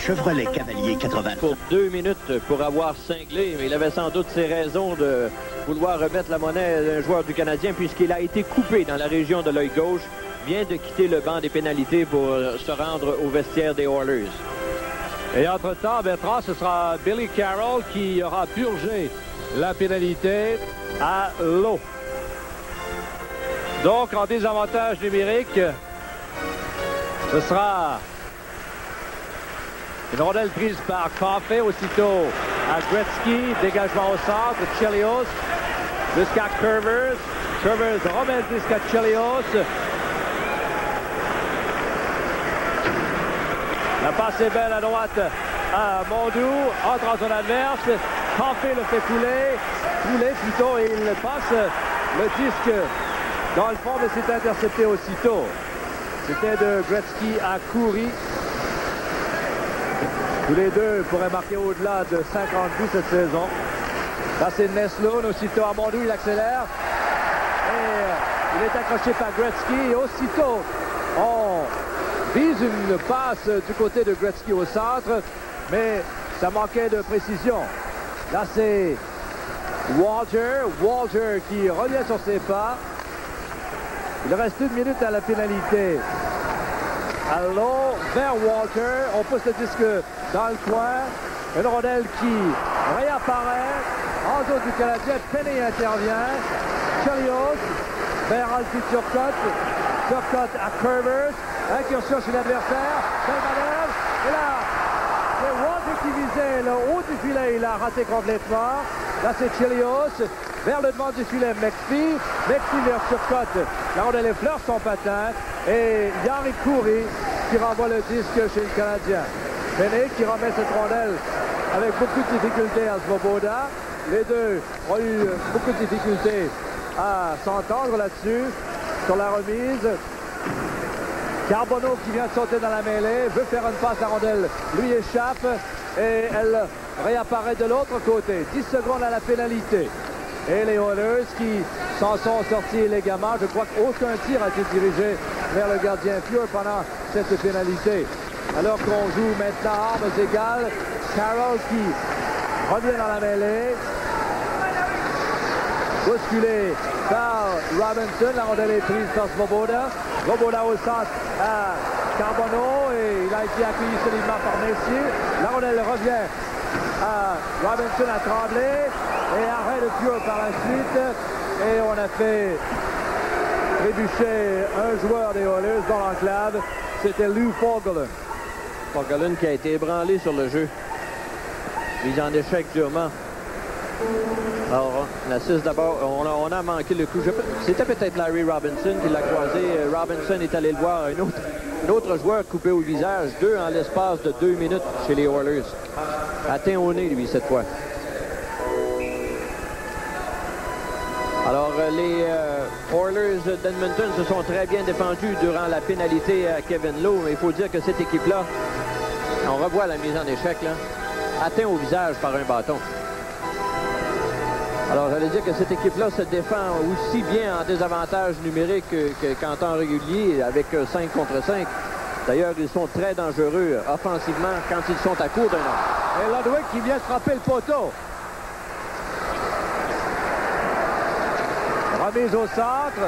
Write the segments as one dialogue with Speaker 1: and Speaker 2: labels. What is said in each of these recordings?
Speaker 1: Chevrolet Cavalier 80.
Speaker 2: Pour 2 minutes pour avoir cinglé, mais il avait sans doute ses raisons de vouloir remettre la monnaie d'un joueur du Canadien puisqu'il a été coupé dans la région de l'œil gauche, vient de quitter le banc des pénalités pour se rendre au vestiaire des Oilers.
Speaker 3: Et entre-temps, Bertrand, ce sera Billy Carroll qui aura purgé la pénalité à l'eau. Donc, en désavantage numérique, ce sera une rondelle prise par Coffey, aussitôt à Gretzky, dégagement au centre, Chelios, jusqu'à Curvers. Curvers remet jusqu'à Chelios. La passe est belle à droite à Mondou, entre en zone adverse. Coffey le fait couler plutôt, et il passe le disque dans le fond, mais c'est intercepté aussitôt. C'était de Gretzky à Coury. Tous les deux pourraient marquer au-delà de 50 buts cette saison. Là, c'est Nesloun, aussitôt à Mondou, il accélère. Et il est accroché par Gretzky. Et aussitôt, on vise une passe du côté de Gretzky au centre, mais ça manquait de précision. Là, c'est Walter qui revient sur ses pas. Il reste 1 minute à la pénalité. Alors, vers Walter, on pousse le disque dans le coin. Une rondelle qui réapparaît en zone du Canadien. Penny intervient. Chelios vers Alfie Turcotte. Turcotte à Curvers. Incursion chez l'adversaire. Belle manœuvre. Et là, c'est Walter qui visait le haut du filet. Il a raté complètement. Là, c'est Chelios. Vers le devant du filet, McPhee. McPhee vers Turcotte. La rondelle effleure son patin. Et Jari Kurri qui renvoie le disque chez le Canadien. Penny qui remet cette rondelle avec beaucoup de difficultés à Svoboda. Les deux ont eu beaucoup de difficultés à s'entendre là-dessus. Sur la remise, Carbonneau qui vient de sauter dans la mêlée, veut faire une passe, la rondelle lui échappe et elle réapparaît de l'autre côté. 10 secondes à la pénalité. Et les Oilers qui s'en sont sortis élégamment. Je crois qu'aucun tir a été dirigé vers le gardien Fuhr pendant cette pénalité. Alors qu'on joue maintenant armes égales. Carroll qui revient dans la mêlée. Bousculé par Robinson. La rondelle est prise par Svoboda. Svoboda au centre à Carbonneau et il a été accueilli solidement par Messier. La rondelle revient à Robinson à Tremblay et arrêt de Fuhr par la suite. Et on a fait trébucher un joueur des Oilers dans l'enclave. C'était Lou Fogelen.
Speaker 2: Fogelen qui a été ébranlé sur le jeu. Mise en échec durement. Alors, on assiste d'abord. On a manqué le coup. C'était peut-être Larry Robinson qui l'a croisé. Robinson est allé le voir. Un autre joueur coupé au visage. 2 en l'espace de 2 minutes chez les Oilers. Atteint au nez, lui, cette fois. Alors, les Oilers d'Edmonton se sont très bien défendus durant la pénalité à Kevin Lowe. Mais il faut dire que cette équipe-là, on revoit la mise en échec, là, atteint au visage par un bâton. Alors, j'allais dire que cette équipe-là se défend aussi bien en désavantage numérique qu'en temps régulier, avec 5 contre 5. D'ailleurs, ils sont très dangereux offensivement quand ils sont à court d'un homme.
Speaker 3: Et Ludwig qui vient frapper le poteau. Remise au centre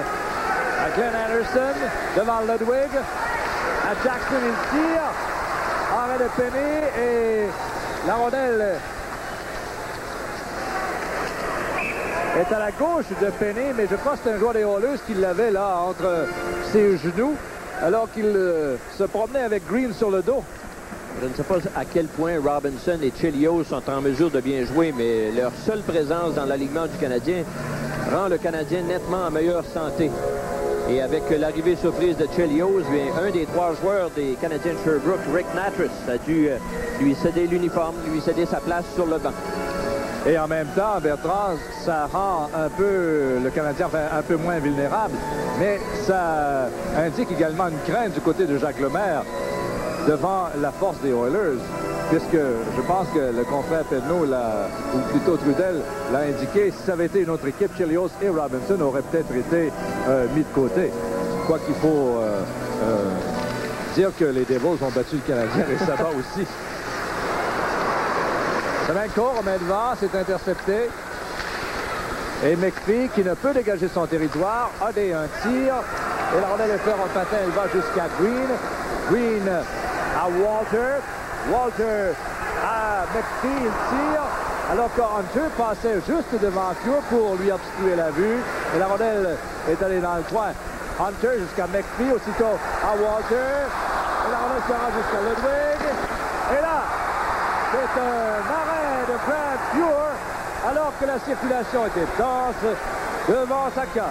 Speaker 3: à Glenn Anderson devant Ludwig. À Jackson, il tire. Arrêt de Penny et la rondelle est à la gauche de Penny, mais je crois que c'est un joueur des Oilers qui l'avait là entre ses genoux alors qu'il se promenait avec Green sur le dos.
Speaker 2: Je ne sais pas à quel point Robinson et Chelios sont en mesure de bien jouer, mais leur seule présence dans l'alignement du Canadien rend le Canadien nettement en meilleure santé. Et avec l'arrivée surprise de Chelios, un des 3 joueurs des Canadiens de Sherbrooke, Rick Natras, a dû lui céder l'uniforme, lui céder sa place sur le banc.
Speaker 3: Et en même temps, Bertrand, ça rend un peu le Canadien un peu moins vulnérable, mais ça indique également une crainte du côté de Jacques Lemaire devant la force des Oilers, puisque je pense que le confrère Penneau, ou plutôt Trudel, l'a indiqué, si ça avait été une autre équipe, Chelios et Robinson auraient peut-être été mis de côté. Quoi qu'il faut dire que les Devils ont battu le Canadien récemment aussi. Semenko remet devant, c'est intercepté. Et McPhee, qui ne peut dégager son territoire, a un tir. Et la rondelle est faite en patin, elle va jusqu'à Green. Green à Walter. Walter à McPhee, il tire. Alors que Hunter passait juste devant Cure pour lui obstruer la vue. Et la rondelle est allée dans le coin. Hunter jusqu'à McPhee, aussitôt à Walter. Et la rondelle se rend jusqu'à Ludwig. Et là, c'est un arrêt de Grant Fuhr alors que la circulation était dense devant sa case.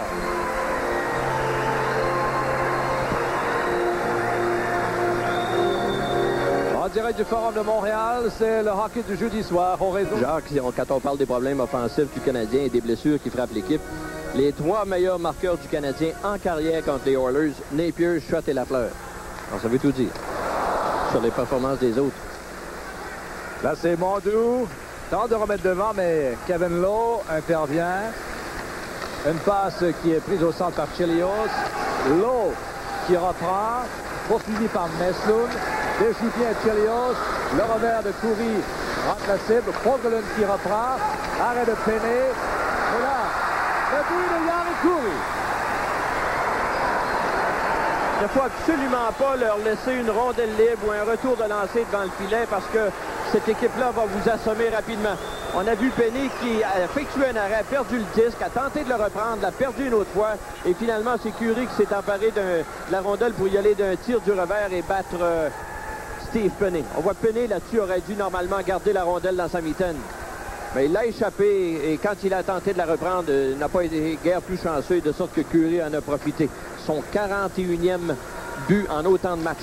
Speaker 3: En direct du Forum de Montréal, c'est le hockey du jeudi soir au réseau.
Speaker 2: Jacques, quand on parle des problèmes offensifs du Canadien et des blessures qui frappent l'équipe, les 3 meilleurs marqueurs du Canadien en carrière contre les Oilers, Napier, Schott et Lafleur. Alors, ça veut tout dire sur les performances des autres.
Speaker 3: Là, c'est Mondou. Tente de remettre devant, mais Kevin Lowe intervient. Une passe qui est prise au centre par Chelios. Lowe qui reprend, poursuivi par Meslun. Déjoue bien Chelios. Le revers de Coury rentre la cible. Fogelund qui reprend. Arrêt de Penney. Et là, le but de Jari Kurri.
Speaker 2: Il ne faut absolument pas leur laisser une rondelle libre ou un retour de lancer devant le filet parce que cette équipe-là va vous assommer rapidement. On a vu Penney qui a effectué un arrêt, perdu le disque, a tenté de le reprendre, l'a perdu une autre fois. Et finalement, c'est Kurri qui s'est emparé de la rondelle pour y aller d'un tir du revers et battre Steve Penney. On voit Penney là-dessus aurait dû normalement garder la rondelle dans sa mitaine. Mais il l'a échappé et quand il a tenté de la reprendre, il n'a pas été guère plus chanceux, de sorte que Kurri en a profité. Son 41e but en autant de matchs.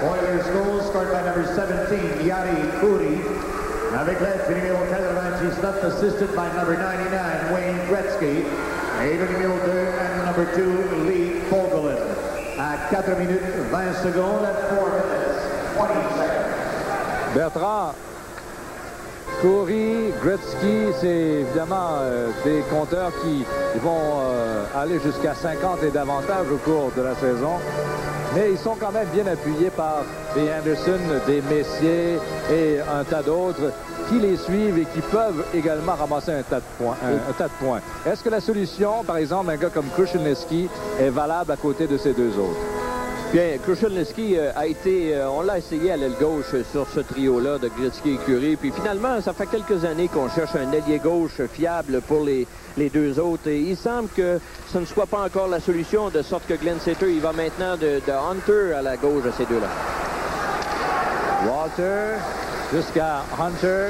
Speaker 1: Oilers goal scored by number 17, Jari Kurri. Avec l'aide du numéro 89, assisted by number 99, Wayne Gretzky. Et le numéro 2, and number 2, Lee Fogelin. À 4 minutes 20 secondes, at 4 minutes 20 seconds.
Speaker 3: Bertrand, Kurri, Gretzky, c'est évidemment des compteurs qui vont aller jusqu'à 50 et davantage au cours de la saison. Mais ils sont quand même bien appuyés par des Anderson, des Messier et un tas d'autres qui les suivent et qui peuvent également ramasser un tas de points. Est-ce que la solution, par exemple, un gars comme Krushelnyski est valable à côté de ces deux autres?
Speaker 2: Bien, Krushelnyski a été, on l'a essayé à l'aile gauche sur ce trio-là de Gretzky et Kurri. Puis finalement, ça fait quelques années qu'on cherche un ailier gauche fiable pour les deux autres. Et il semble que ce ne soit pas encore la solution, de sorte que Glenn Sater, il va maintenant de Hunter à la gauche de ces deux-là.
Speaker 3: Walter jusqu'à Hunter,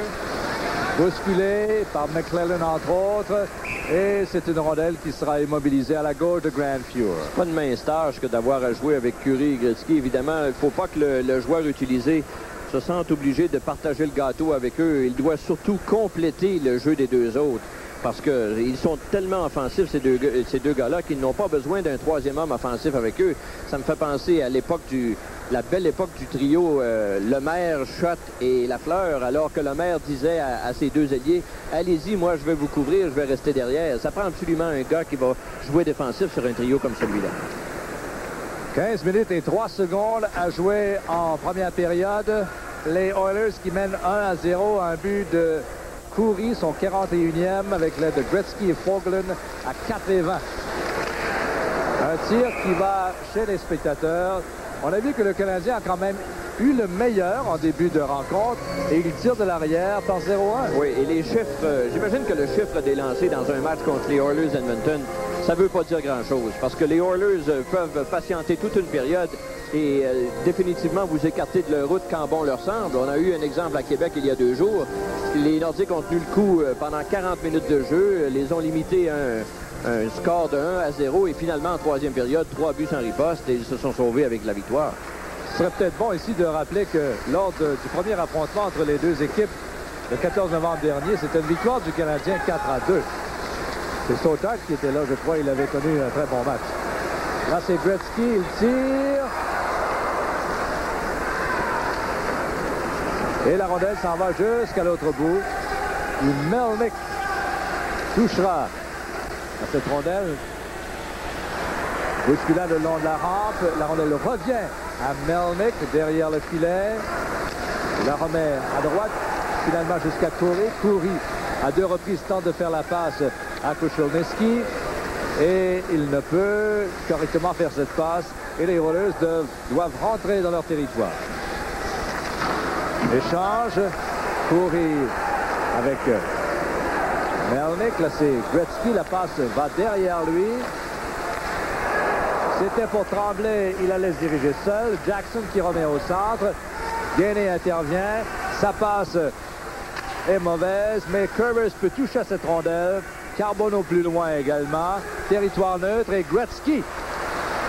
Speaker 3: bousculé par McClellan entre autres. Et c'est une rondelle qui sera immobilisée à la gauche de Grant Fuhr.
Speaker 2: C'est pas une mince tâche que d'avoir à jouer avec Kurri et Gretzky. Évidemment, il ne faut pas que le joueur utilisé se sente obligé de partager le gâteau avec eux. Il doit surtout compléter le jeu des deux autres. Parce qu'ils sont tellement offensifs, ces deux gars-là, qu'ils n'ont pas besoin d'un troisième homme offensif avec eux. Ça me fait penser à la belle époque du trio Lemaire, Schott et Lafleur, alors que Lemaire disait à ses deux alliés, allez-y, moi je vais vous couvrir, je vais rester derrière. Ça prend absolument un gars qui va jouer défensif sur un trio comme celui-là.
Speaker 3: 15 minutes et 3 secondes à jouer en première période. Les Oilers qui mènent 1-0, un but de Kurri, son 41e, avec l'aide de Gretzky et Fogelin à 4-20. Un tir qui va chez les spectateurs. On a vu que le Canadien a quand même eu le meilleur en début de rencontre et il tire de l'arrière par 0-1.
Speaker 2: Oui, et les chiffres, j'imagine que le chiffre des lancers dans un match contre les Oilers Edmonton, ça ne veut pas dire grand-chose parce que les Oilers peuvent patienter toute une période et définitivement vous écarter de leur route quand bon leur semble. On a eu un exemple à Québec il y a 2 jours. Les Nordiques ont tenu le coup pendant 40 minutes de jeu, les ont limité un score de 1-0 et finalement en troisième période, 3 buts sans riposte et ils se sont sauvés avec la victoire.
Speaker 3: Ce serait peut-être bon ici de rappeler que lors du premier affrontement entre les deux équipes le 14 novembre dernier, c'était une victoire du Canadien 4-2. C'est Sauter qui était là, je crois, il avait connu un très bon match. Là, c'est Gretzky, il tire. Et la rondelle s'en va jusqu'à l'autre bout. Et Melnick touchera à cette rondelle. Bousculade le long de la rampe. La rondelle revient à Melnyk derrière le filet. Il la remet à droite, finalement jusqu'à Coury. Coury, à 2 reprises, tente de faire la passe à Kościelnicki. Et il ne peut correctement faire cette passe. Et les Oilers doivent rentrer dans leur territoire. Échange. Coury avec Melnyk. Là, c'est Gretzky. La passe va derrière lui. C'était pour Tremblay. Il la laisse diriger seul. Jackson qui remet au centre. Gainey intervient. Sa passe est mauvaise, mais Curvers peut toucher à cette rondelle. Carbonneau plus loin également. Territoire neutre et Gretzky.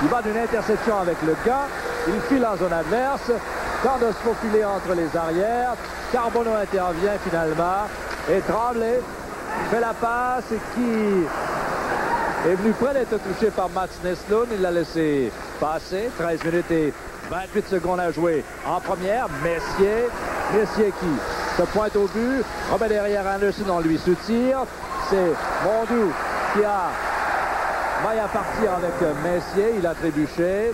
Speaker 3: Il va d'une interception avec le gars. Il file en zone adverse. Tente de se faufiler entre les arrières. Carbonneau intervient finalement. Et Tremblay fait la passe et qui est venu près d'être touché par Mats Näslund. Il l'a laissé passer. 13 minutes et 28 secondes à jouer en première. Messier qui se pointe au but. Remet derrière Anderson, on lui soutire. C'est Mondou qui a maille à partir avec Messier. Il a trébuché.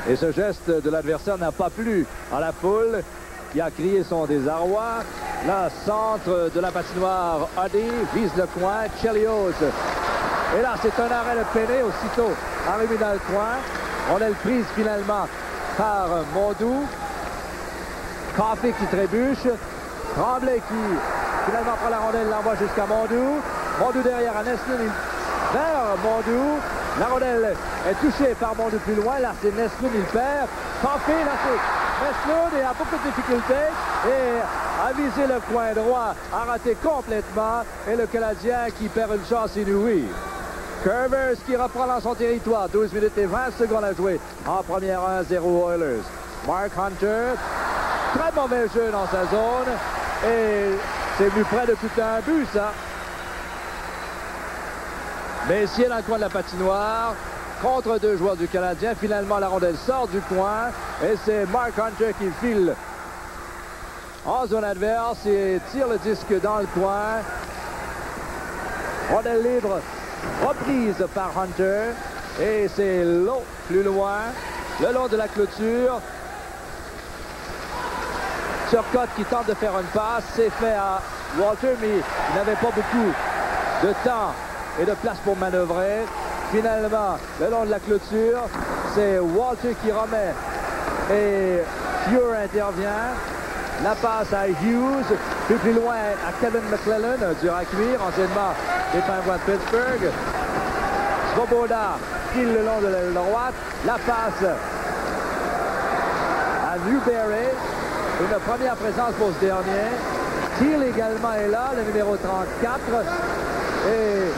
Speaker 3: Et ce geste de l'adversaire n'a pas plu à la foule qui a crié son désarroi. Là, centre de la patinoire, Huddy vise le coin, Chelios. Et là, c'est un arrêt de Penney aussitôt arrivé dans le coin. On a le prise finalement par Mondou. Coffey qui trébuche. Tremblay qui finalement prend la rondelle, l'envoie jusqu'à Mondou. Mondou derrière à Näslund, vers Mondou. La rondelle est touchée par Mondou plus loin. Là, c'est Näslund, il perd. Coffey, là, c'est Näslund et a beaucoup de difficultés. Et a visé le coin droit, a raté complètement. Et le Canadien qui perd une chance inouïe. Curvers qui reprend dans son territoire. 12 minutes et 20 secondes à jouer. En première 1-0 Oilers. Mark Hunter. Très mauvais jeu dans sa zone. Et c'est venu près de coûter un but, ça. Messier dans le coin de la patinoire. Contre 2 joueurs du Canadien. Finalement, la rondelle sort du coin. Et c'est Mark Hunter qui file en zone adverse et tire le disque dans le coin. Rondelle libre. Reprise par Hunter. Et c'est l'eau plus loin. Le long de la clôture. Turcotte qui tente de faire une passe. C'est fait à Walter, mais il n'avait pas beaucoup de temps et de place pour manœuvrer. Finalement, le long de la clôture, c'est Walter qui remet. Et Fuhr intervient. La passe à Hughes. Plus loin à Kevin McClellan, dur à cuire, anciennement des Penguins de Pittsburgh. Svoboda file le long de l'aile droite. La passe à Newberry. Une première présence pour ce dernier. Thiel également est là, le numéro 34. Et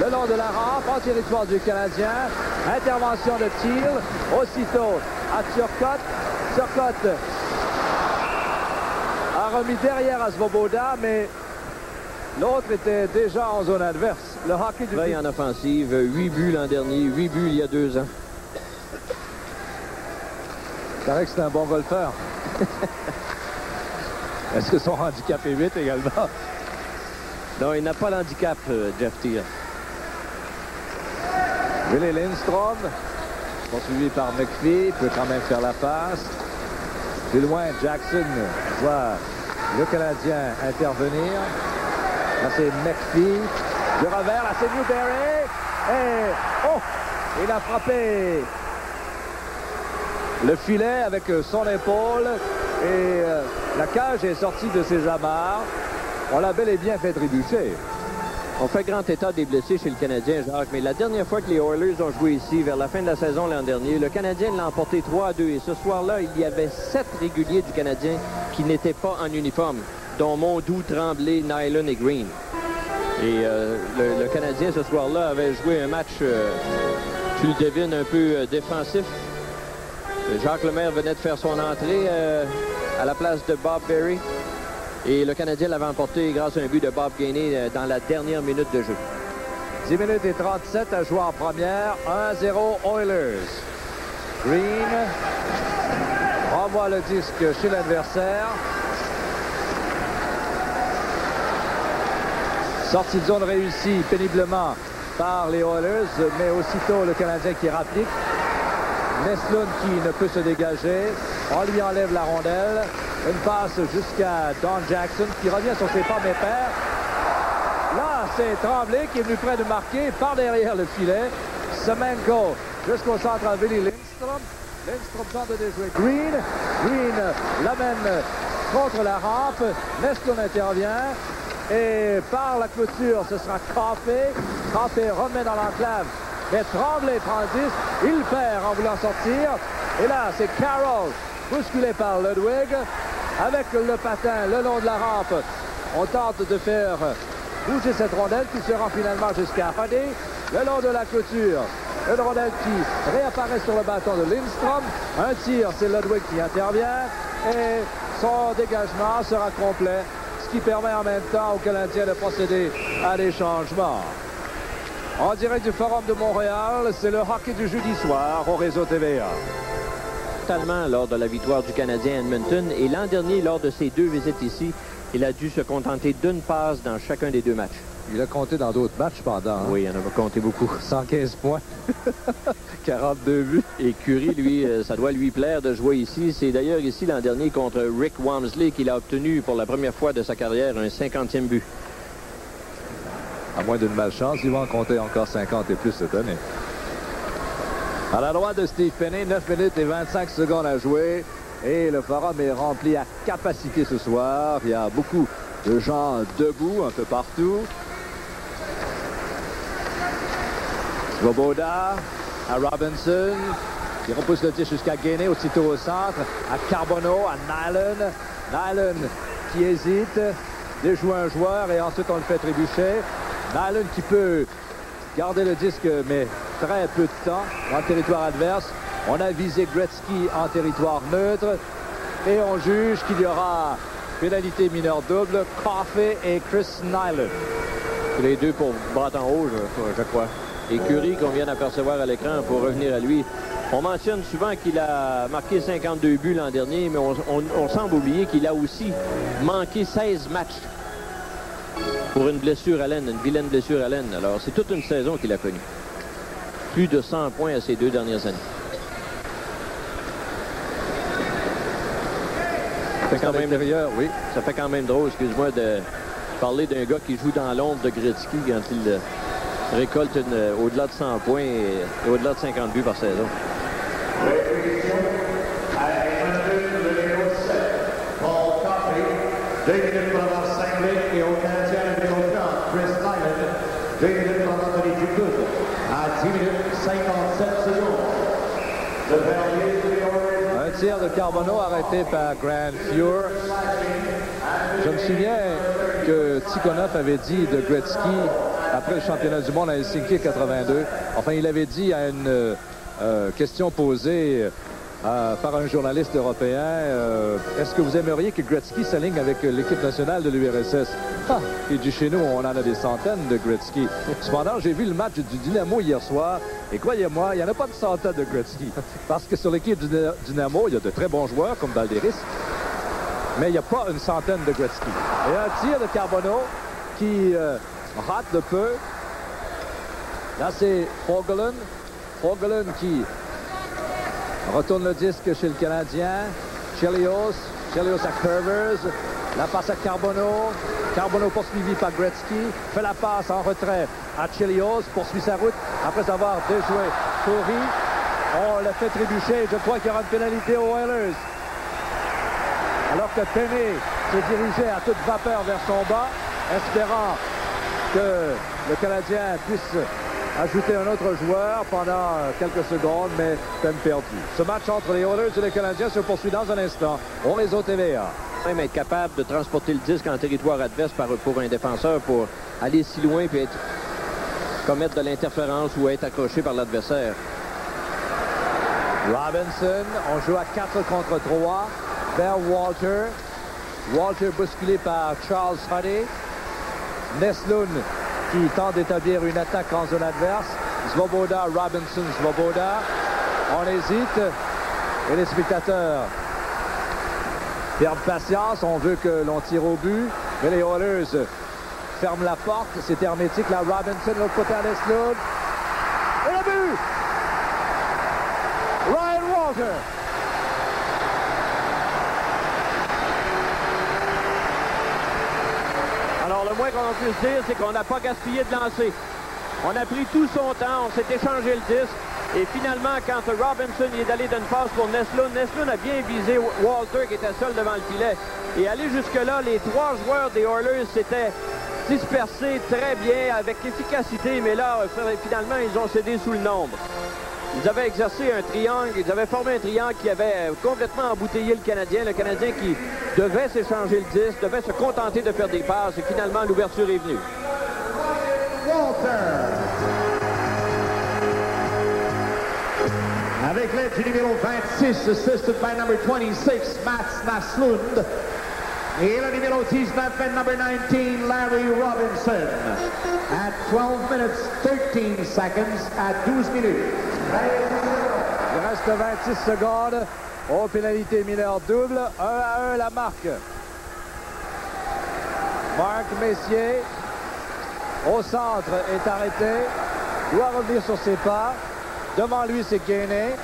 Speaker 3: le long de la rampe, en territoire du Canadien. Intervention de Thiel. Aussitôt à Turcotte. Turcotte a remis derrière à Svoboda, mais l'autre était déjà en zone adverse. Le hockey du
Speaker 2: Veille en offensive, 8 buts l'an dernier, 8 buts il y a 2 ans.
Speaker 3: C'est vrai que c'est un bon golfeur. Est-ce que son handicap est 8 également?
Speaker 2: Non, il n'a pas l'handicap, Jeff Thiel.
Speaker 3: Willie Lindstrom, poursuivi par McPhee, peut quand même faire la passe. Plus loin, Jackson voit le Canadien intervenir. Là, c'est McPhee. Du revers, là, c'est Newberry. Et, oh, il a frappé le filet avec son épaule. Et la cage est sortie de ses amarres. On l'a bel et bien fait trébucher.
Speaker 2: On fait grand état des blessés chez le Canadien, Jacques, mais la dernière fois que les Oilers ont joué ici, vers la fin de la saison l'an dernier, le Canadien l'a emporté 3-2. Et ce soir-là, il y avait 7 réguliers du Canadien qui n'étaient pas en uniforme, dont Mondou, Tremblay, Nyland et Green. Et le Canadien, ce soir-là, avait joué un match, tu le devines, un peu défensif. Jacques Lemaire venait de faire son entrée à la place de Bob Berry. Et le Canadien l'avait emporté grâce à un but de Bob Gainey dans la dernière minute de jeu.
Speaker 3: 10 minutes et 37 à jouer en première. 1-0 Oilers. Green renvoie le disque chez l'adversaire. Sortie de zone réussie péniblement par les Oilers, mais aussitôt le Canadien qui rapplique. Neslund qui ne peut se dégager. On lui enlève la rondelle. Une passe jusqu'à Don Jackson qui revient sur ses pas mais perd. Là, c'est Tremblay qui est venu près de marquer par derrière le filet. Semenko jusqu'au centre à Willie Lindstrom. Lindstrom tente de déjouer Green. Green l'amène contre la rampe. Neslund intervient. Et par la clôture, ce sera Coffey. Coffey remet dans l'enclave. Mais Tremblay prend le 10. Il perd en voulant sortir. Et là, c'est Carroll, bousculé par Ludwig. Avec le patin le long de la rampe, on tente de faire bouger cette rondelle qui se rend finalement jusqu'à Huddy. Le long de la clôture, une rondelle qui réapparaît sur le bâton de Lindstrom. Un tir, c'est Ludwig qui intervient. Et son dégagement sera complet, ce qui permet en même temps aux Canadiens de procéder à des changements. En direct du Forum de Montréal, c'est le hockey du jeudi soir au réseau TVA.
Speaker 2: Totalement lors de la victoire du Canadien à Edmonton. Et l'an dernier, lors de ses 2 visites ici, il a dû se contenter d'une passe dans chacun des 2 matchs.
Speaker 3: Il a compté dans d'autres matchs pendant. Hein?
Speaker 2: Oui, il en a compté beaucoup.
Speaker 3: 115 points. 42 buts.
Speaker 2: Et Curie, lui, ça doit lui plaire de jouer ici. C'est d'ailleurs ici l'an dernier contre Rick Wamsley qu'il a obtenu pour la première fois de sa carrière un 50e but.
Speaker 3: À moins d'une malchance, il va en compter encore 50 et plus cette année. À la droite de Steve Penney, 9 minutes et 25 secondes à jouer. Et le Forum est rempli à capacité ce soir. Il y a beaucoup de gens debout un peu partout. Svoboda à Robinson, qui repousse le tir jusqu'à Gainey, aussitôt au centre, à Carbonneau, à Nyland. Nyland qui hésite, déjoue un joueur et ensuite on le fait trébucher. Nyland qui peut garder le disque, mais très peu de temps dans le territoire adverse. On a visé Gretzky en territoire neutre et on juge qu'il y aura pénalité mineure double, Coffey et Chris Nyland.
Speaker 2: Les deux pour bras en haut, je crois. Et Curie, qu'on vient d'apercevoir à l'écran, pour revenir à lui. On mentionne souvent qu'il a marqué 52 buts l'an dernier, mais on semble oublier qu'il a aussi manqué 16 matchs pour une blessure à l'aine, une vilaine blessure à l'aine. Alors, c'est toute une saison qu'il a connue. Plus de 100 points à ces 2 dernières années. Ça fait quand même,
Speaker 3: oui.
Speaker 2: Ça fait quand même drôle, excuse-moi, de parler d'un gars qui joue dans l'ombre de Gretzky quand il récolte au-delà de 100 points et au-delà de 50 buts par saison.
Speaker 1: Et au Canadien, Chris Nyland, 2 minutes pour Anthony Duclos, à 10 minutes 57 secondes.
Speaker 3: Un tir de Carbonneau arrêté par Grant Fuhr. Je me souviens que Tikhonov avait dit de Gretzky, après le championnat du monde à Helsinki 82, enfin il avait dit à une question posée par un journaliste européen, est-ce que vous aimeriez que Gretzky s'aligne avec l'équipe nationale de l'URSS? Ah, il dit chez nous, on en a des centaines de Gretzky. Cependant, j'ai vu le match du Dynamo hier soir, et croyez-moi, il n'y en a pas de centaines de Gretzky. Parce que sur l'équipe du Dynamo, il y a de très bons joueurs comme Balderis, mais il n'y a pas une centaine de Gretzky. Et un tir de Carbonneau qui rate de peu. Là, c'est Fogelen. Fogelen qui retourne le disque chez le Canadien. Chelios à Curvers. La passe à Carbonneau. Carbonneau poursuivi par Gretzky. Fait la passe en retrait à Chelios. Poursuit sa route après avoir déjoué Corey. On le fait trébucher. Je crois qu'il y aura une pénalité aux Oilers. Alors que Penney se dirigeait à toute vapeur vers son bas, espérant que le Canadien puisse ajouter un autre joueur pendant quelques secondes, mais peine perdue. Ce match entre les Oilers et les Canadiens se poursuit dans un instant au réseau TVA.
Speaker 2: Même être capable de transporter le disque en territoire adverse pour un défenseur pour aller si loin et commettre de l'interférence ou être accroché par l'adversaire.
Speaker 3: Robinson, on joue à 4 contre 3 vers Walter. Walter bousculé par Charles Huddy. Neslund qui tente d'établir une attaque en zone adverse. Svoboda, Robinson, Svoboda. On hésite. Et les spectateurs perdent patience. On veut que l'on tire au but. Mais les Oilers ferme la porte. C'est hermétique. Là, Robinson, de l'autre côté à Nesloun. Et le but! Ryan Walter.
Speaker 2: Alors, le moins qu'on puisse dire, c'est qu'on n'a pas gaspillé de lancer. On a pris tout son temps, on s'est échangé le disque. Et finalement, quand Robinson est allé d'une passe pour Nesloun, Nesloun a bien visé Walter qui était seul devant le filet. Et aller jusque-là, les trois joueurs des Oilers s'étaient dispersés très bien, avec efficacité. Mais là, finalement, ils ont cédé sous le nombre. Ils avaient exercé un triangle, ils avaient formé un triangle qui avait complètement embouteillé le Canadien qui devait s'échanger le disque, devait se contenter de faire des passes. Et finalement, l'ouverture est venue.
Speaker 1: Walter. Avec l'aide du numéro 26, assisted by number 26, Mats Naslund. Et le numéro 19, and number 19, Larry Robinson. At 12 minutes, 13 seconds, at 12 minutes.
Speaker 3: Il reste 26 secondes. Oh, pénalité mineure double. 1-1 la marque. Marc Messier, au centre, est arrêté. Doit revenir sur ses pas. Devant lui, c'est Gainey.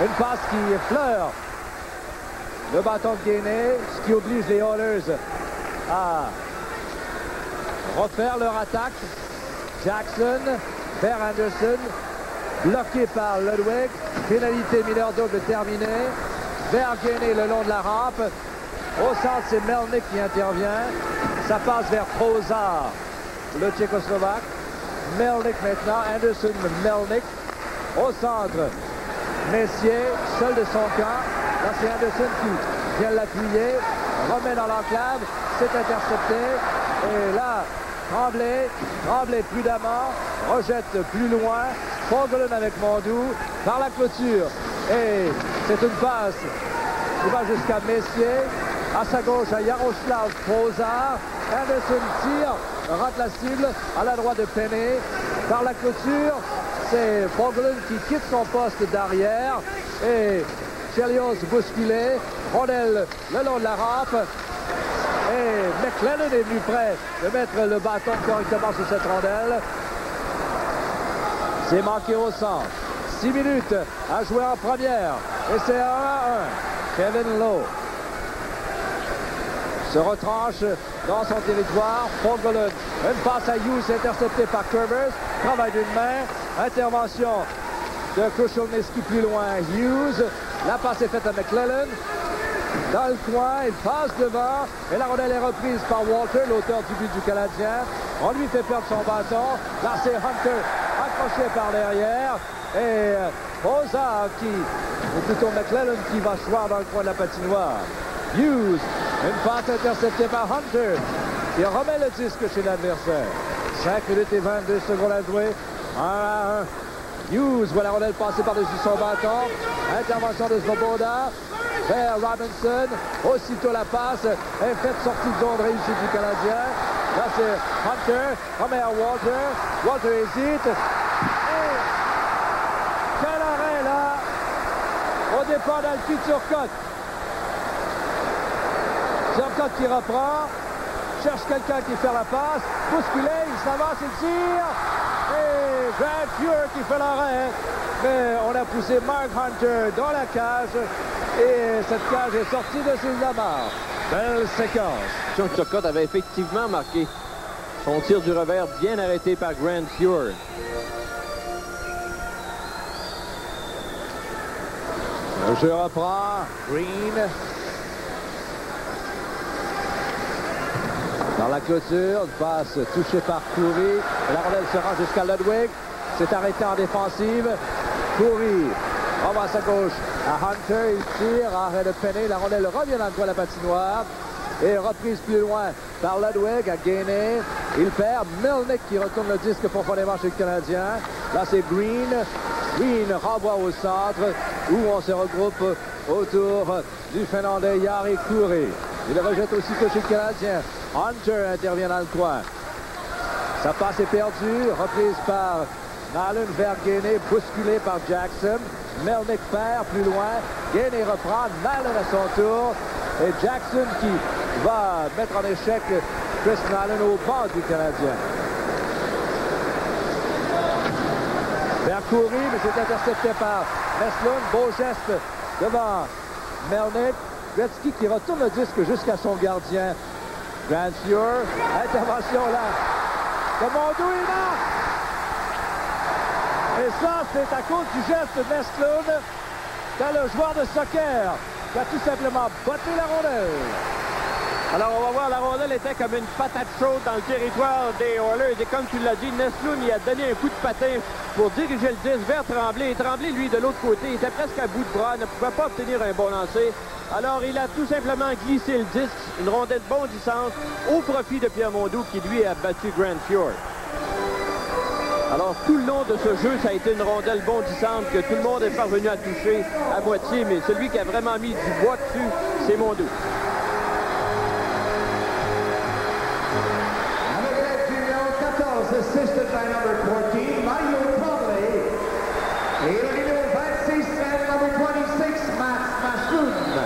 Speaker 3: Une passe qui fleure le bâton de Gainey, ce qui oblige les Oilers à refaire leur attaque. Jackson vers Anderson, bloqué par Ludwig. Pénalité mineure double terminée. Vers Gainey le long de la rampe. Au centre, c'est Melnyk qui intervient. Ça passe vers Prozar, le Tchécoslovaque. Melnyk maintenant. Anderson, Melnyk. Au centre, Messier, seul de son camp. Là, c'est Anderson qui vient l'appuyer, remet dans l'enclave, c'est intercepté. Et là, Tremblay prudemment, rejette plus loin. Fogelin avec Mondou, par la clôture. Et c'est une passe qui va jusqu'à Messier. À sa gauche, à Yaroslav Prozar. Anderson tire, rate la cible, à la droite de Penney. Par la clôture, c'est Fogelin qui quitte son poste d'arrière. Et Chelios bousculé, rondelle le long de la rampe. Et McLennan est venu près de mettre le bâton correctement sur cette rondelle. C'est manqué au centre. 6 minutes à jouer en première. Et c'est 1-1. Kevin Lowe se retranche dans son territoire. Fogelin, une passe à Hughes interceptée par Kurvers. Travail d'une main. Intervention de Krushelnyski plus loin. Hughes. La passe est faite à McLellan. Dans le coin, il passe devant. Et la rondelle est reprise par Walter, l'auteur du but du Canadien. On lui fait perdre son bâton. Là, c'est Hunter accroché par derrière. Et Prozar ou plutôt McLellan qui va choir dans le coin de la patinoire. Hughes, une passe interceptée par Hunter. Il remet le disque chez l'adversaire. 5 minutes et 22 secondes à jouer. 1-1. Hughes voit la rondelle passer par-dessus son bâton. Intervention de Svoboda vers Robinson. Aussitôt la passe est faite, sortie de zone réussie du Canadien. Là, c'est Hunter. Remet à Walter. Walter hésite. Et quel arrêt, là, au départ d'Alfie Turcotte. Turcotte qui reprend. Cherche quelqu'un qui fait la passe. Bousculé, il s'avance, il tire. Et Grant Fuhr qui fait l'arrêt. Mais on a poussé Mark Hunter dans la cage. Et cette cage est sortie de ses amarres. Belle séquence.
Speaker 2: John Turcotte avait effectivement marqué son tir du revers bien arrêté par Grant Fuhr.
Speaker 3: Le jeu reprend. Green. Dans la clôture, une passe touchée par Coury. La rondelle se rend jusqu'à Ludwig. C'est arrêté en défensive. Coury renvoie à sa gauche à Hunter. Il tire. Arrêt de Penney. La rondelle revient dans le coin de la patinoire. Et reprise plus loin par Ludwig à Gainey. Il perd. Melnyk qui retourne le disque profondément chez le Canadien. Là, c'est Green. Green renvoie au centre où on se regroupe autour du Finlandais Jari Kurri. Il rejette aussitôt chez le Canadien. Hunter intervient dans le coin. Sa passe est perdue. Reprise par Nallen vers Gainey, bousculé par Jackson. Melnyk perd plus loin. Gainey reprend. Nallen à son tour. Et Jackson qui va mettre en échec Chris Nahlund au banc du Canadien. Vers courir, mais c'est intercepté par Neslund. Beau geste devant Melnyk. Gretzky qui retourne le disque jusqu'à son gardien. Grant Fuhr. Intervention là. De Mondou, il marque! Et ça, c'est à cause du geste de Neslund. C'est le joueur de soccer qui a tout simplement botté la rondelle.
Speaker 2: Alors, on va voir, la rondelle était comme une patate chaude dans le territoire des Oilers. Et comme tu l'as dit, Neslund, il a donné un coup de patin pour diriger le disque vers Tremblay. Et Tremblay, lui, de l'autre côté, il était presque à bout de bras, ne pouvait pas obtenir un bon lancer. Alors, il a tout simplement glissé le disque, une rondelle bondissante, au profit de Pierre Mondou, qui, lui, a battu Grant Fuhr. Alors, tout le long de ce jeu, ça a été une rondelle bondissante que tout le monde est parvenu à toucher à moitié, mais celui qui a vraiment mis du bois dessus, c'est Mondou.
Speaker 1: Assisted by number 14, Mario Tremblay. Et le numéro 26, and number 26, Mats Naslund.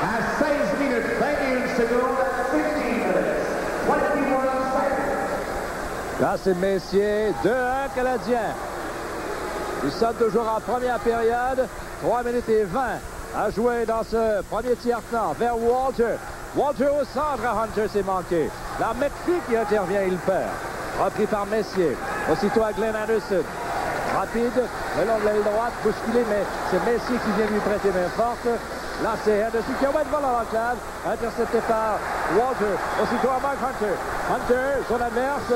Speaker 1: À 16 minutes, 21 secondes, 15 minutes, 21 seconds.
Speaker 3: Là, c'est Messier, 2-1 Canadien. Ils sont toujours en première période. 3 minutes et 20 à jouer dans ce premier tiers-temps vers Walter. Walter au centre à Hunter, c'est manqué. Là, McPhee qui intervient, il perd. Repris par Messier. Aussitôt à Glenn Anderson. Rapide, le long de l'aile droite, bousculé, mais c'est Messier qui vient lui prêter main forte. Là, c'est Anderson qui envoie devant la l'enclave. Intercepté par Walter. Aussitôt à Mark Hunter. Hunter, zone adverse.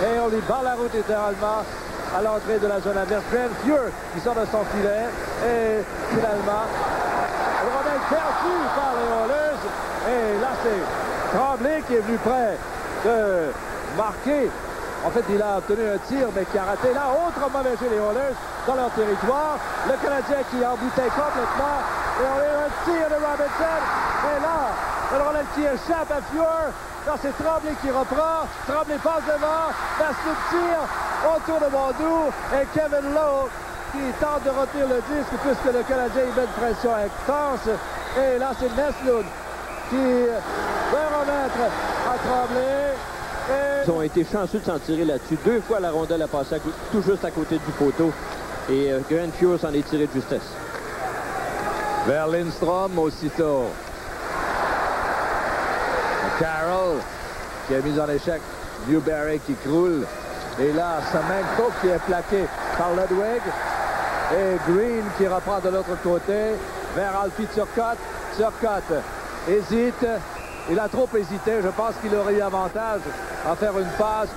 Speaker 3: Et on lui barre la route littéralement à l'entrée de la zone adverse. Grant Fuhr qui sort de son filet. Et finalement, le rondelle perdu par les Oilers. Et là, c'est Tremblay qui est venu près de marquer. En fait, il a obtenu un tir, mais qui a raté. Là, autre mauvais jeu, les Oilers, dans leur territoire. Le Canadien qui embouteille complètement. Et on a un tir de Robinson. Et là, le rondelle qui échappe à Fuhr. Là, c'est Tremblay qui reprend. Tremblay passe devant. Naslund tire autour de Mondou. Et Kevin Lowe qui tente de retenir le disque puisque le Canadien il met une pression intense. Et là, c'est Naslund qui veut remettre à Tremblay.
Speaker 2: Ils ont été chanceux de s'en tirer là-dessus. 2 fois, la rondelle a passé tout juste à côté du poteau. Et Grant Fuhr s'en est tiré de justesse.
Speaker 3: Vers Lindstrom, aussitôt. Carroll qui a mis en échec Newberry qui croule. Et là, Semenko qui est plaqué par Ludwig. Et Green qui reprend de l'autre côté vers Alfie Turcotte. Turcotte hésite. Il a trop hésité. Je pense qu'il aurait eu avantage à faire une passe.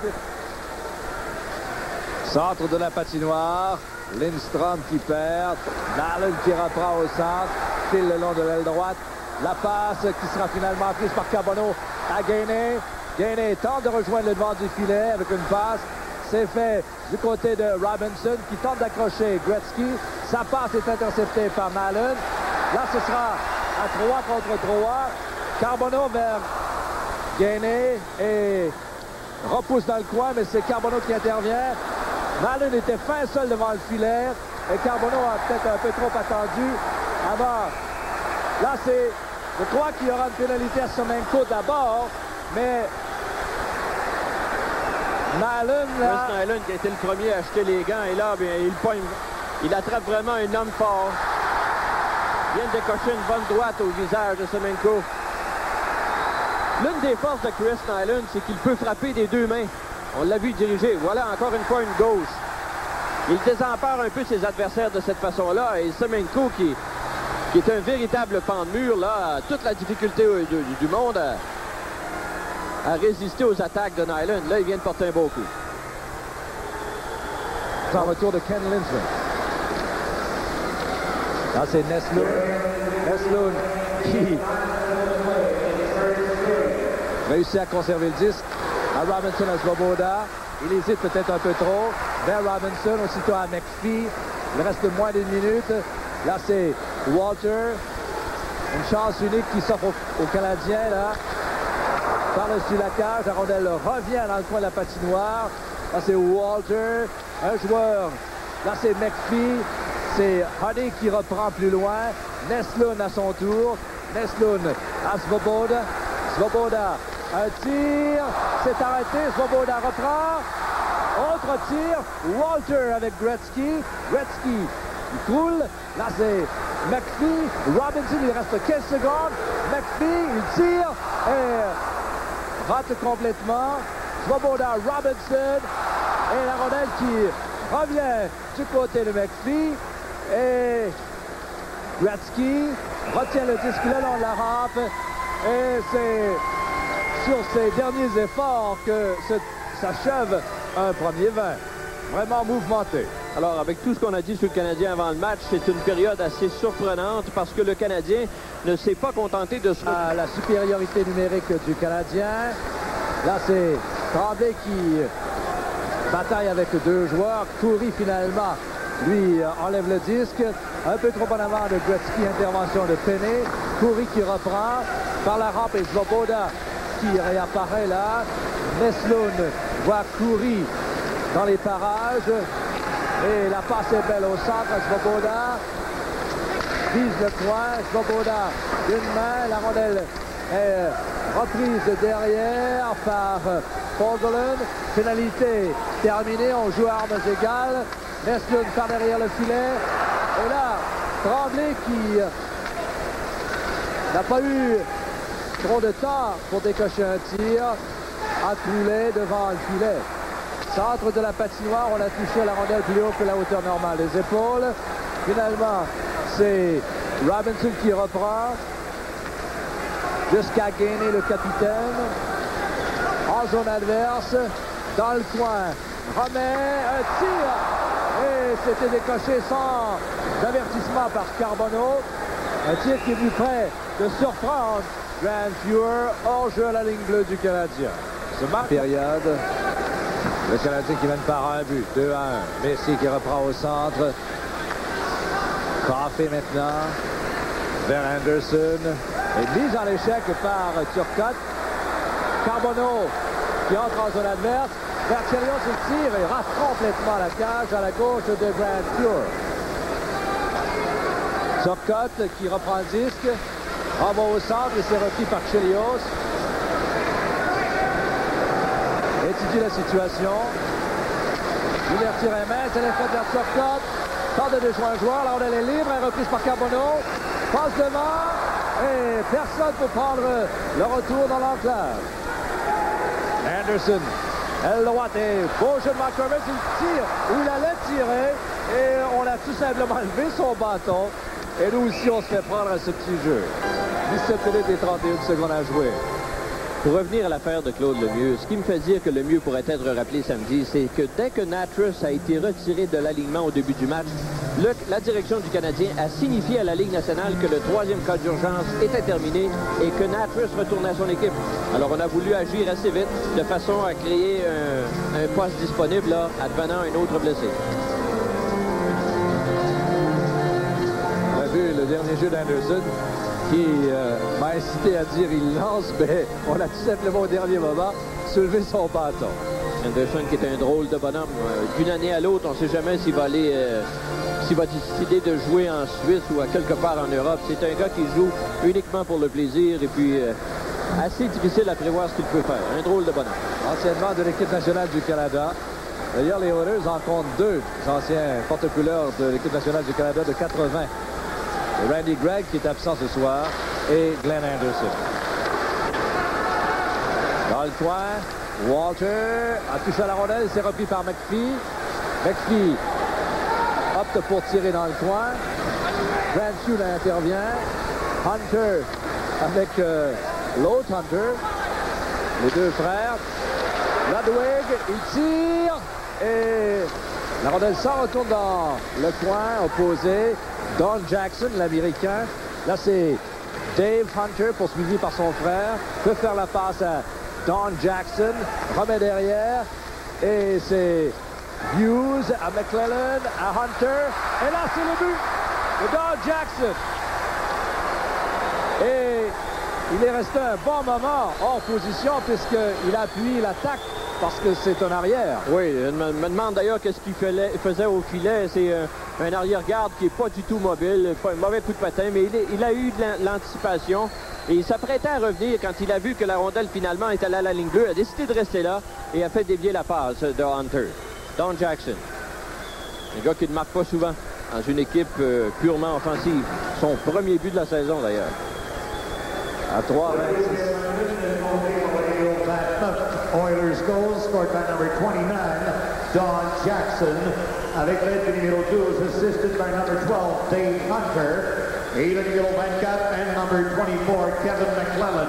Speaker 3: Centre de la patinoire. Lindstrom qui perd. Nahlund qui reprend au centre. File le long de l'aile droite. La passe qui sera finalement prise par Carbonneau à Gainé. Gainé tente de rejoindre le devant du filet avec une passe. C'est fait du côté de Robinson qui tente d'accrocher Gretzky. Sa passe est interceptée par Nahlund. Là, ce sera à 3 contre 3. Carbonneau vers Gainé et repousse dans le coin, mais c'est Carbonneau qui intervient. Nahlund était fin seul devant le filet et Carbonneau a peut-être un peu trop attendu. Alors, là, je crois qu'il y aura une pénalité à Semenko d'abord, mais Nahlund, là...
Speaker 2: Chris Nahlund qui a été le premier à acheter les gants, et là, bien, il attrape vraiment un homme fort. Il vient de décocher une bonne droite au visage de Semenko. L'une des forces de Chris Nahlund, c'est qu'il peut frapper des 2 mains. On l'a vu diriger. Voilà, encore une fois, une gauche. Il désempare un peu ses adversaires de cette façon-là. Et Semenko, qui est un véritable pan de mur, là, a toute la difficulté du monde à résister aux attaques de Nahlund. Là, il vient de porter un beau coup.
Speaker 3: En retour de Ken Lindsay. Là, c'est Neslund. Neslund qui réussit à conserver le disque. À Robinson, à Svoboda. Il hésite peut-être un peu trop. Vers Robinson, aussitôt à McPhee. Il reste moins d'une minute. Là, c'est Walter. Une chance unique qui s'offre aux Canadiens, là. Par-dessus la cage. La rondelle revient dans le coin de la patinoire. Là, c'est Walter. Un joueur. Là, c'est McPhee. C'est Huddy qui reprend plus loin. Neslund à son tour. Neslund à Svoboda. Svoboda Un tir, c'est arrêté, Svoboda reprend. Autre tir, Walter avec Gretzky. Gretzky, il coule. Là, c'est McPhee. Robinson, il reste 15 secondes. McPhee, il tire et rate complètement. Svoboda, Robinson. Et la rondelle qui revient du côté de McPhee. Et Gretzky retient le disque le long de la rampe. Et c'est sur ses derniers efforts que s'achève un premier 20. Vraiment mouvementé.
Speaker 2: Alors, avec tout ce qu'on a dit sur le Canadien avant le match, c'est une période assez surprenante parce que le Canadien ne s'est pas contenté de se...
Speaker 3: La supériorité numérique du Canadien. Là, c'est Tremblay qui bataille avec deux joueurs. Coury, finalement, lui enlève le disque. Un peu trop en avant de Gretzky, intervention de Penney. Coury qui reprend par la rampe et Svoboda qui réapparaît là. Nesloun voit Coury dans les parages. Et la passe est belle au centre. Svoboda vise le coin. Svoboda d'une main. La rondelle est reprise derrière par Fogelin. Pénalité terminée. On joue à armes égales. Nesloun par derrière le filet. Et là, Tremblay qui n'a pas eu trop de temps pour décocher un tir, a coulé devant le filet. Centre de la patinoire, on a touché la rondelle plus haut que la hauteur normale des épaules. Finalement, c'est Robinson qui reprend jusqu'à Gainey, le capitaine. En zone adverse, dans le coin, remet un tir. Et c'était décoché sans avertissement par Carbonneau. Un tir qui est venu près de surprendre Grant Fuhr hors jeu à la ligne bleue du Canadien. Ce marque période. Le Canadien qui mène par un but, 2-1. Messi qui reprend au centre. Coffey maintenant vers Anderson. Et mise en échec par Turcotte. Carbonneau qui entre en zone adverse. Vers Chelios, il tire et rate complètement la cage à la gauche de Grant Fuhr. Turcotte qui reprend le disque. Renvoie au centre et c'est repris par Chelios. Étudie la situation. L'ouverture est mince, elle est faite vers Turcotte. Tente de déjouer un joueur, la rondelle est libre, elle est reprise par Carbonneau. Passe devant et personne pour prendre le retour dans l'enclave. Anderson, elle droite et beau jeu de McCormick, il tire où il allait tirer et on a tout simplement levé son bâton. Et nous aussi, on se fait prendre à ce petit jeu. 17 minutes et 31 secondes à jouer.
Speaker 2: Pour revenir à l'affaire de Claude Lemieux, ce qui me fait dire que Lemieux pourrait être rappelé samedi, c'est que dès que Natras a été retiré de l'alignement au début du match, la direction du Canadien a signifié à la Ligue nationale que le troisième cas d'urgence était terminé et que Natras retournait à son équipe. Alors on a voulu agir assez vite de façon à créer un poste disponible là, advenant un autre blessé.
Speaker 3: On a vu le dernier jeu d'Anderson qui m'a incité à dire il lance, mais on a tout simplement au dernier moment soulevé son bâton.
Speaker 2: Anderson qui est un drôle de bonhomme. D'une année à l'autre, on ne sait jamais s'il va aller, s'il va décider de jouer en Suisse ou à quelque part en Europe. C'est un gars qui joue uniquement pour le plaisir et puis assez difficile à prévoir ce qu'il peut faire. Un drôle de bonhomme.
Speaker 3: Anciennement de l'équipe nationale du Canada. D'ailleurs, les Oilers en comptent deux anciens porte-couleurs de l'équipe nationale du Canada de 80. Randy Gregg qui est absent ce soir et Glenn Anderson. Dans le coin, Walter a touché à la rondelle, c'est repris par McPhee. McPhee opte pour tirer dans le coin. Grant Fuhr intervient. Hunter avec l'autre Hunter. Les deux frères. Ludwig, il tire et la rondelle s'en retourne dans le coin opposé. Don Jackson, l'Américain. Là, c'est Dave Hunter, poursuivi par son frère. Peut faire la passe à Don Jackson. Remet derrière. Et c'est Hughes à McClellan, à Hunter. Et là, c'est le but de Don Jackson. Et il est resté un bon moment hors position puisqu'il appuie l'attaque parce que c'est un arrière.
Speaker 2: Oui, je me demande d'ailleurs qu'est-ce qu'il faisait au filet. C'est un arrière-garde qui n'est pas du tout mobile, pas un mauvais coup de patin, mais il a eu de l'anticipation. Et il s'apprêtait à revenir quand il a vu que la rondelle finalement est allée à la ligne bleue, a décidé de rester là et a fait dévier la passe de Hunter. Don Jackson, un gars qui ne marque pas souvent dans une équipe purement offensive. Son premier but de la saison d'ailleurs. À 3-26.
Speaker 1: Oilers goal scored by number 29, Don Jackson, avec l'aide du numéro 12, assisted by number 12, Dave Hunter, et le numéro 24, and number 24, Kevin McClellan.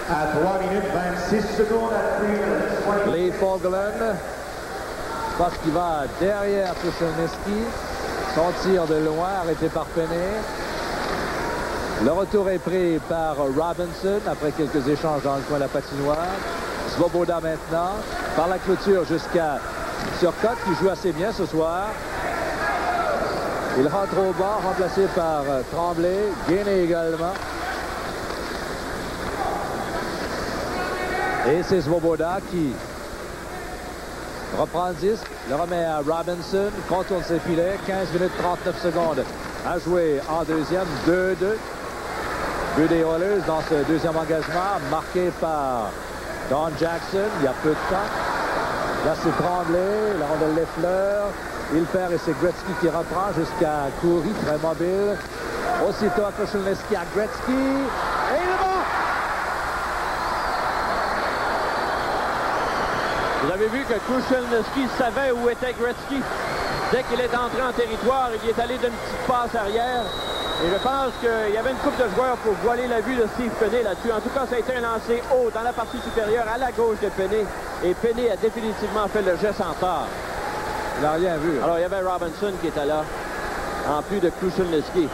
Speaker 1: À 3 minutes 26 secondes, à 3 minutes 20.
Speaker 3: Lee Fogolin, parce qu'il va derrière Kuchelneski. Son tir de loin, arrêté par Penney. Le retour est pris par Robinson après quelques échanges dans le coin de la patinoire. Svoboda maintenant, par la clôture jusqu'à Turcotte qui joue assez bien ce soir. Il rentre au bas, remplacé par Tremblay, Gainé également. Et c'est Svoboda qui reprend le disque, le remet à Robinson, contourne ses filets, 15 minutes 39 secondes à jouer en deuxième, 2-2. But des Oilers dans ce deuxième engagement, marqué par Don Jackson, il y a peu de temps. Là, c'est Tremblay, la rondelle l'effleure. Il perd et c'est Gretzky qui reprend jusqu'à Coury, très mobile. Aussitôt à Kuchelneski à Gretzky. Et il va!
Speaker 2: Vous avez vu que Kuchelneski savait où était Gretzky. Dès qu'il est entré en territoire, il est allé d'une petite passe arrière. Et je pense qu'il y avait une couple de joueurs pour voiler la vue de Steve Penney là-dessus. En tout cas, ça a été un lancer haut dans la partie supérieure à la gauche de Penney. Et Penney a définitivement fait le geste en tort.
Speaker 3: Il n'a rien vu.
Speaker 2: Alors, il y avait Robinson qui était là, en plus de Kuchelneski.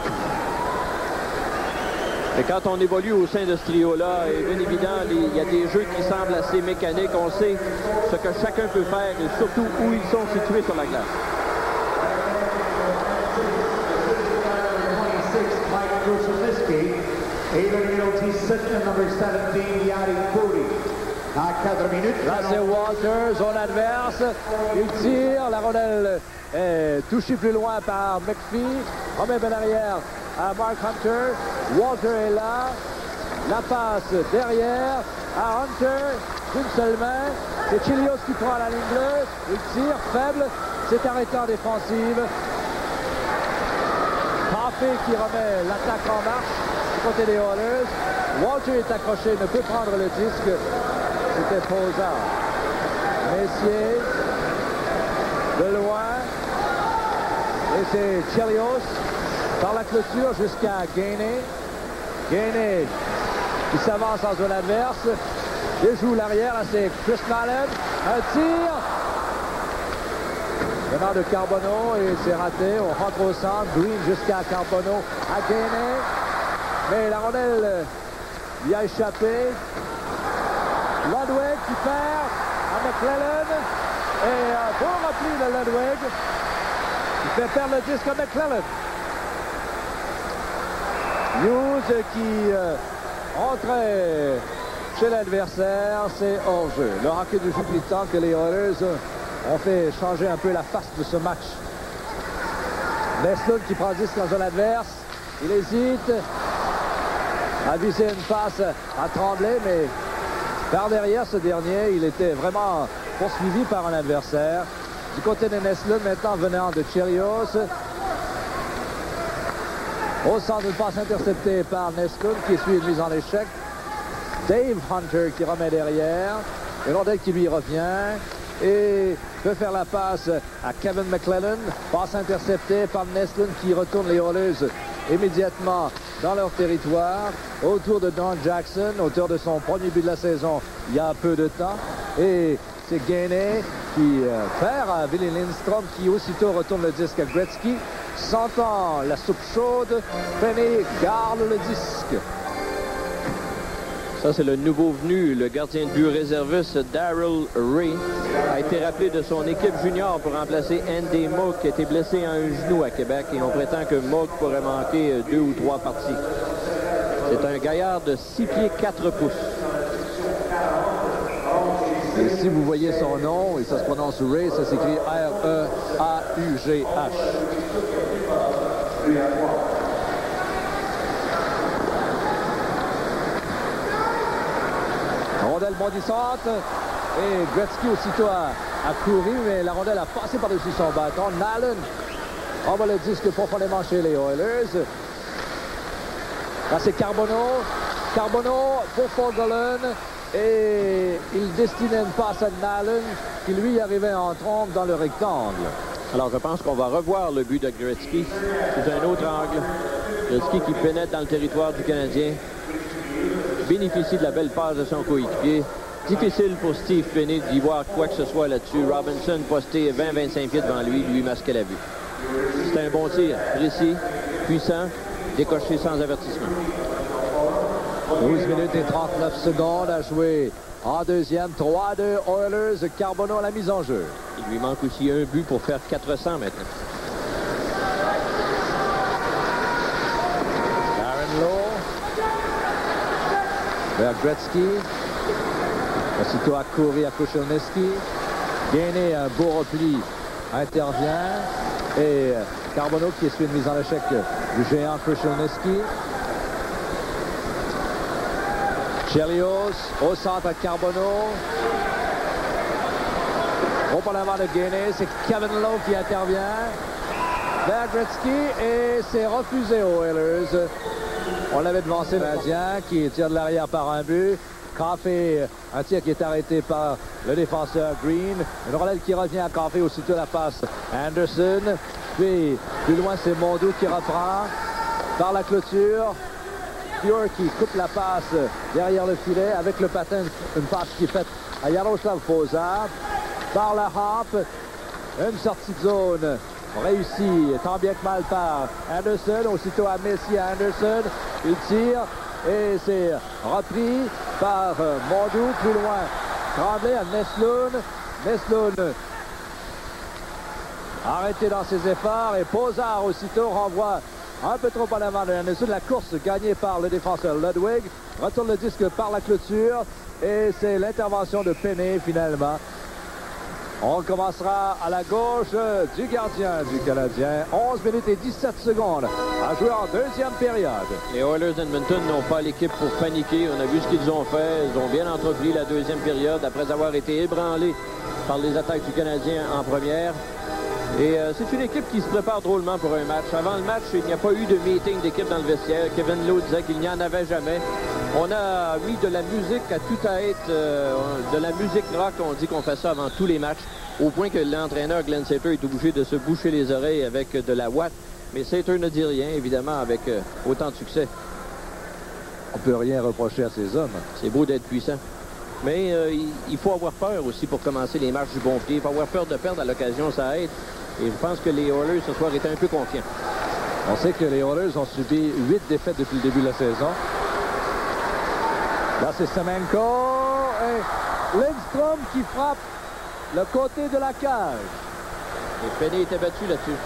Speaker 2: Et quand on évolue au sein de ce trio-là, et bien évident, il y a des jeux qui semblent assez mécaniques. On sait ce que chacun peut faire et surtout où ils sont situés sur la glace.
Speaker 1: Kuchelneski, et le numéro 17, number 17, Yari Coury. À 4 minutes.
Speaker 3: Là, c'est Walter, zone adverse. Il tire, la rondelle est touchée plus loin par McPhee. Remet bien arrière à Mark Hunter. Walter est là. La passe derrière à Hunter. D'une seule main. C'est Chelios qui prend la ligne bleue. Il tire, faible. C'est arrêté en défensive. Paffé qui remet l'attaque en marche du côté des Oilers. Walter est accroché, ne peut prendre le disque. C'était Posard. Messier, de loin. Et c'est Chelios par la clôture jusqu'à Gainé. Gainé qui s'avance en zone adverse. Déjoue l'arrière, là c'est Chris Mallon. Un tir. Venant de Carbonneau et c'est raté. On rentre au centre. Green jusqu'à Carbonneau à Gainé. Mais la rondelle lui a échappé. Ludwig qui perd à McClellan. Et un beau repli de Ludwig. Il fait perdre le disque à McClellan. Hughes qui entrait chez l'adversaire. C'est hors-jeu. Le hockey du Jupiter que les Oilers ont fait changer un peu la face de ce match. Nestlund qui prend 10 dans zone adverse. Il hésite à viser une passe à Tremblay, mais par derrière ce dernier, il était vraiment poursuivi par un adversaire. Du côté de Nestlund, maintenant venant de Chelios. Au centre, une passe interceptée par Nestlund qui suit une mise en échec. Dave Hunter qui remet derrière. Et rondelle qui lui revient. Et peut faire la passe à Kevin McClellan. Passe interceptée par Nestlund qui retourne les Oilers immédiatement dans leur territoire. Autour de Don Jackson, auteur de son premier but de la saison il y a peu de temps. Et c'est Gainé qui perd à Willie Lindstrom qui aussitôt retourne le disque à Gretzky. Sentant la soupe chaude, Penney garde le disque.
Speaker 2: Ça, c'est le nouveau venu, le gardien de but réserviste Darryl Ray, a été rappelé de son équipe junior pour remplacer Andy Moog qui a été blessé à un genou à Québec et on prétend que Moog pourrait manquer 2 ou 3 parties. C'est un gaillard de 6 pieds 4 pouces.
Speaker 3: Et si vous voyez son nom, et ça se prononce Ray, ça s'écrit R-E-A-U-G-H. Rondelle bondissante. Et Gretzky aussitôt a couru, mais la rondelle a passé par-dessus son bâton. Nallen envoie le disque profondément chez les Oilers. Là, c'est Carbonneau. Carbonneau pour Fogelin. Et il destinait une passe à Nallen qui lui arrivait en trompe dans le rectangle.
Speaker 2: Alors, je pense qu'on va revoir le but de Gretzky. C'est un autre angle. Gretzky qui pénètre dans le territoire du Canadien. Bénéficie de la belle passe de son coéquipier. Difficile pour Steve Penney d'y voir quoi que ce soit là-dessus. Robinson posté 20-25 pieds devant lui, lui masquait la vue. C'est un bon tir, précis, puissant, décoché sans avertissement.
Speaker 3: 12 minutes et 39 secondes à jouer en deuxième. 3-2 Oilers. Carbonneau à la mise en jeu.
Speaker 2: Il lui manque aussi un but pour faire 400 maintenant.
Speaker 3: Aaron Lowe vers Gretzky. Aussitôt à courir à Koscielnyski. Gainé, un beau repli, intervient. Et Carbonneau qui essuie une mise en échec du géant Koscielnyski. Chelios au centre à Carbonneau. Au par l'avant de Gainé, c'est Kevin Lowe qui intervient. Vers Gretzky et c'est refusé aux Oilers. On l'avait devancé le Canadien qui tire de l'arrière par un but. Coffey, un tir qui est arrêté par le défenseur Green. Une rondelle qui revient à Coffey, aussitôt la passe Anderson. Puis plus loin c'est Mondou qui reprend par la clôture. Pure qui coupe la passe derrière le filet avec le patin, une passe qui est faite à Jaroslav Poza. Par la hampe, une sortie de zone réussie tant bien que mal par Anderson. Aussitôt à Messi à Anderson, il tire et c'est repris par Mondou. Plus loin, Tremblay à Nesloun. Nesloun arrêté dans ses efforts et Pozar aussitôt renvoie un peu trop en avant de Anderson. La course gagnée par le défenseur Ludwig. Retourne le disque par la clôture et c'est l'intervention de Penney finalement. On commencera à la gauche du gardien du Canadien. 11 minutes et 17 secondes à jouer en deuxième période.
Speaker 2: Les Oilers d'Edmonton n'ont pas l'équipe pour paniquer. On a vu ce qu'ils ont fait. Ils ont bien entrepris la deuxième période après avoir été ébranlés par les attaques du Canadien en première. Et c'est une équipe qui se prépare drôlement pour un match. Avant le match, il n'y a pas eu de meeting d'équipe dans le vestiaire. Kevin Lowe disait qu'il n'y en avait jamais. On a mis de la musique à tout à être, de la musique rock. On dit qu'on fait ça avant tous les matchs, au point que l'entraîneur Glenn Sater est obligé de se boucher les oreilles avec de la ouate. Mais Sater ne dit rien, évidemment, avec autant de succès.
Speaker 3: On ne peut rien reprocher à ces hommes.
Speaker 2: C'est beau d'être puissant. Mais il faut avoir peur aussi pour commencer les matchs du bon pied. Il faut avoir peur de perdre à l'occasion, ça aide. Et je pense que les Oilers ce soir étaient un peu confiants.
Speaker 3: On sait que les Oilers ont subi 8 défaites depuis le début de la saison. Là, c'est Semenko et Lindstrom qui frappe le côté de la cage.
Speaker 2: Et Penney était battu là-dessus.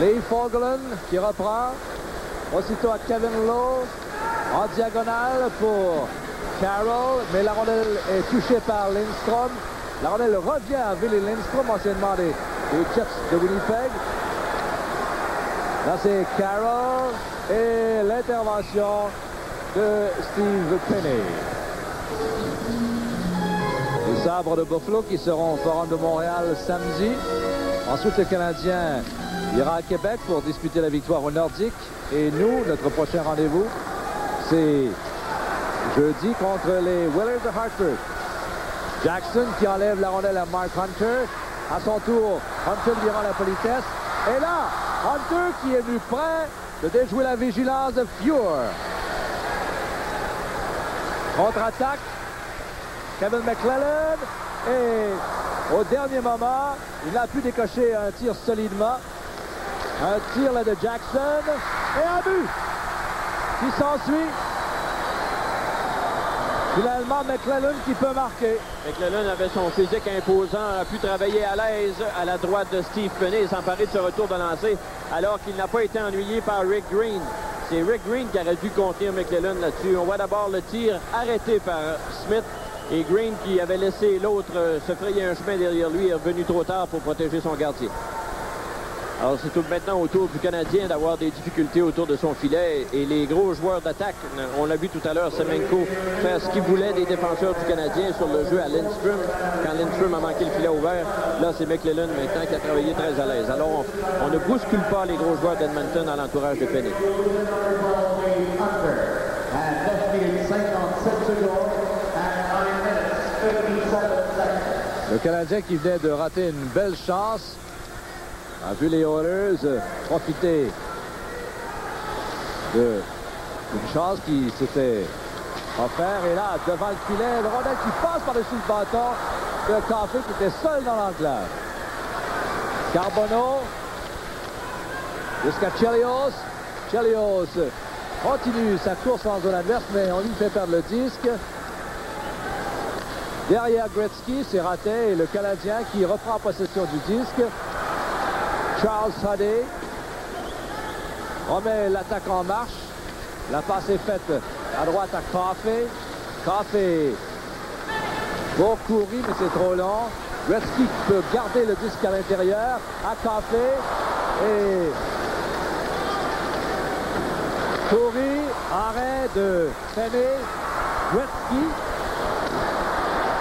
Speaker 3: Lee Fogelin qui reprend. Aussitôt à Kevin Lowe. En diagonale pour Carroll. Mais la rondelle est touchée par Lindstrom. La rondelle revient à Willie Lindstrom, anciennement des Jets de Winnipeg. Là, c'est Carroll et l'intervention de Steve Penney. Les Sabres de Buffalo qui seront au Forum de Montréal samedi. Ensuite, le Canadien ira à Québec pour disputer la victoire au Nordique. Et nous, notre prochain rendez-vous, c'est jeudi contre les Whalers de Hartford. Jackson qui enlève la rondelle à Mark Hunter. À son tour, Hunter lui rend la politesse. Et là, Hunter qui est venu prêt de déjouer la vigilance de Fuhr. Contre-attaque. Kevin McClellan. Et au dernier moment, il a pu décocher un tir solidement. Un tir là de Jackson. Et un but qui s'ensuit. Finalement, McClellan qui peut marquer.
Speaker 2: McClellan avait son physique imposant, a pu travailler à l'aise à la droite de Steve Penney et s'emparer de ce retour de lancer, alors qu'il n'a pas été ennuyé par Rick Green. C'est Rick Green qui aurait dû contenir McClellan là-dessus. On voit d'abord le tir arrêté par Smith et Green qui avait laissé l'autre se frayer un chemin derrière lui est revenu trop tard pour protéger son gardien. Alors, c'est maintenant au tour du Canadien d'avoir des difficultés autour de son filet. Et les gros joueurs d'attaque, on l'a vu tout à l'heure, Semenko faire ce qu'il voulait des défenseurs du Canadien sur le jeu à Lindstrom. Quand Lindstrom a manqué le filet ouvert, là, c'est McLellan maintenant qui a travaillé très à l'aise. Alors, on ne bouscule pas les gros joueurs d'Edmonton à l'entourage de Penny.
Speaker 3: Le Canadien qui venait de rater une belle chance a vu les Oilers profiter d'une chance qui s'était offerte. Et là, devant le filet, le rondelle qui passe par-dessus le bâton de Coffey qui était seul dans l'enclave. Carbonneau jusqu'à Chelios. Chelios continue sa course en zone adverse, mais on lui fait perdre le disque. Derrière Gretzky, c'est raté et le Canadien qui reprend possession du disque. Charles Huddy remet l'attaque en marche. La passe est faite à droite à Coffey. Coffey pour courir, mais c'est trop long. Gretzky peut garder le disque à l'intérieur. À Coffey. Et Coury, arrêt de Penny. Gretzky.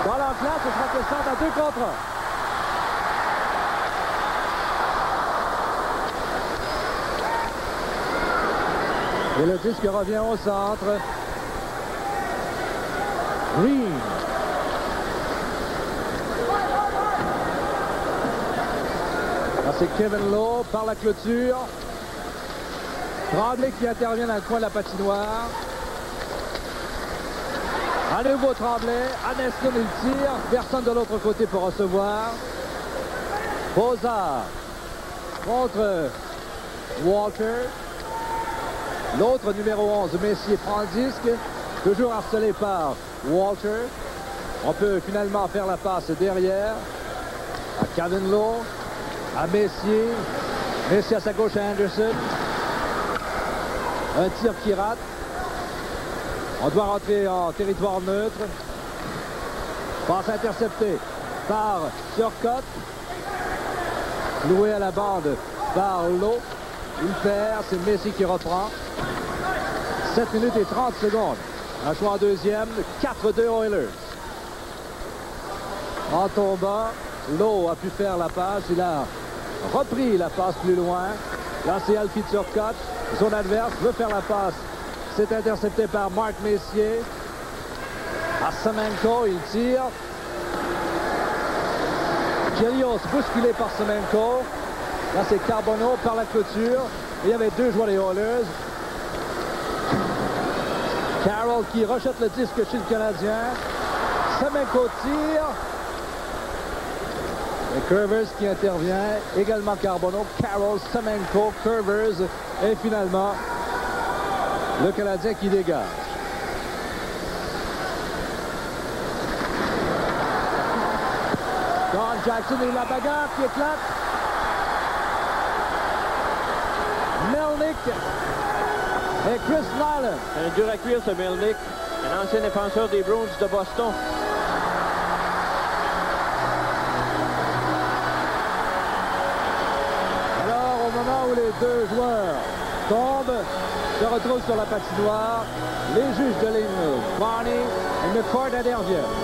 Speaker 3: Dans l'enclave, ce sera question à 2 contre 1. Et le disque revient au centre. Green. Là, c'est Kevin Lowe par la clôture. Tremblay qui intervient dans le coin de la patinoire. À nouveau Tremblay. Aneston il tire. Personne de l'autre côté pour recevoir. Bozard contre Walker. L'autre numéro 11, Messier, prend le disque. Toujours harcelé par Walter. On peut finalement faire la passe derrière à Kevin Lowe, à Messier. Messier à sa gauche à Anderson. Un tir qui rate. On doit rentrer en territoire neutre. Passe interceptée par Turcotte. Loué à la bande par Lowe. Il perd, c'est Messier qui reprend. 7 minutes et 30 secondes. Un choix en deuxième, 4-2 Oilers. En tombant, Lowe a pu faire la passe. Il a repris la passe plus loin. Là, c'est Alfie Turcotte. Son adverse veut faire la passe. C'est intercepté par Marc Messier. À Semenko, il tire. Chelios bousculé par Semenko. Là, c'est Carbonneau par la clôture. Il y avait 2 joueurs des Oilers. Carroll qui rejette le disque chez le Canadien. Semenko tire. Et Curvers qui intervient. Également Carbonneau, Carroll, Semenko, Curvers. Et finalement, le Canadien qui dégage. Don Jackson et la bagarre qui éclate. Melnick et Chris Nyland.
Speaker 2: Un dur à cuire, ce Melnick, un ancien défenseur des Bruins de Boston.
Speaker 3: Alors, au moment où les 2 joueurs tombent, se retrouvent sur la patinoire, les juges de ligne, Barney et McCord interviennent.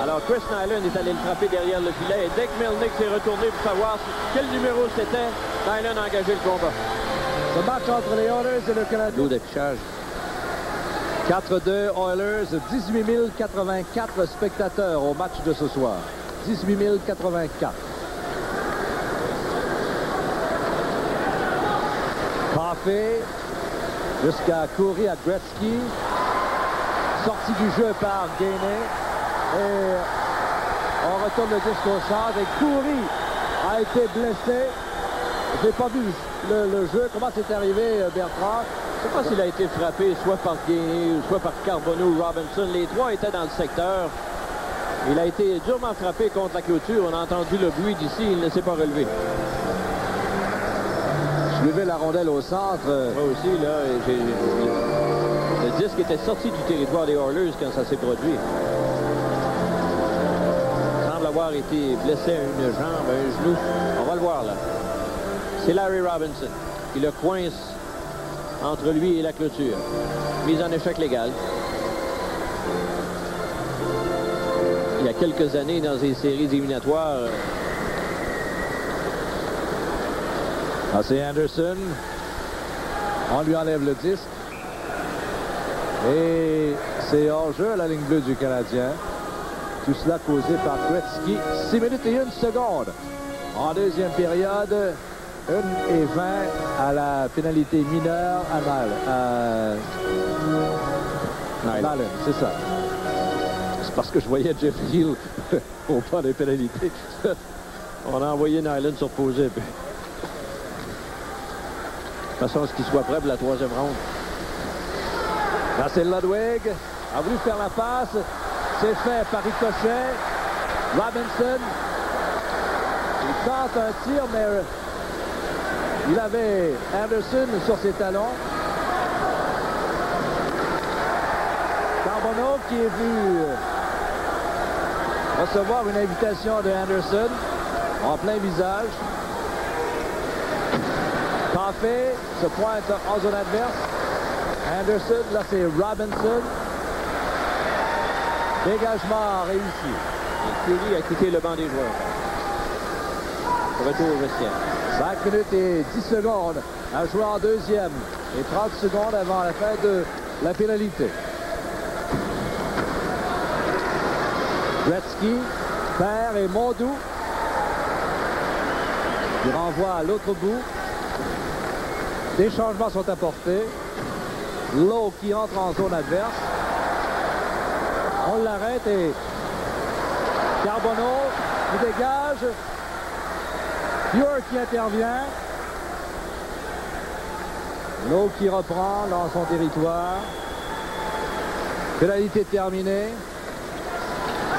Speaker 2: Alors, Chris Nyland est allé le frapper derrière le filet. Et dès que Melnick s'est retourné pour savoir quel numéro c'était, Nyland a engagé le combat.
Speaker 3: Ce match entre les Oilers et le Canadien.
Speaker 2: L'eau d'affichage.
Speaker 3: 4-2 Oilers, 18 084 spectateurs au match de ce soir. 18 084. Coffey jusqu'à Coury à Gretzky. Sorti du jeu par Gainey. Et on retourne le disque au centre. Et Coury a été blessé. Je n'ai pas vu le jeu. Comment c'est arrivé, Bertrand?
Speaker 2: Je ne sais pas s'il a été frappé soit par Gainey, soit par Carbonneau ou Robinson. Les 3 étaient dans le secteur. Il a été durement frappé contre la clôture. On a entendu le bruit d'ici. Il ne s'est pas relevé.
Speaker 3: Je levais la rondelle au centre.
Speaker 2: Moi aussi, là, le disque était sorti du territoire des Oilers quand ça s'est produit. Il semble avoir été blessé à une jambe, à un genou. On va le voir, là. C'est Larry Robinson qui le coince entre lui et la clôture. Mise en échec légal. Il y a quelques années, dans les séries éliminatoires...
Speaker 3: c'est Anderson. On lui enlève le disque. Et c'est hors-jeu à la ligne bleue du Canadien. Tout cela causé par Gretzky. 6 minutes et 1 seconde. En deuxième période, 1 et 20 à la pénalité mineure à Nylund. C'est ça. C'est parce que je voyais Jeff Hill au pas des pénalités.
Speaker 2: On a envoyé Nylund se reposer. Puis... De toute façon, ce qu'il soit prêt pour la troisième ronde.
Speaker 3: Là, c'est Ludwig. A voulu faire la passe. C'est fait par ricochet. Robinson. Il tente un tir, mais il avait Anderson sur ses talons. Carbonneau qui est vu recevoir une invitation de Anderson en plein visage. Coffey se pointe en zone adverse. Anderson, là c'est Robinson. Dégagement réussi.
Speaker 2: Et Curry a quitté le banc des joueurs. Retour au vestiaire.
Speaker 3: 5 minutes et 10 secondes à jouer en deuxième. Et 30 secondes avant la fin de la pénalité. Gretzky, Père et Mondou. Il renvoie à l'autre bout. Des changements sont apportés. Lowe qui entre en zone adverse. On l'arrête et Carbonneau qui dégage. Pure qui intervient. Lowe qui reprend dans son territoire. Pénalité terminée.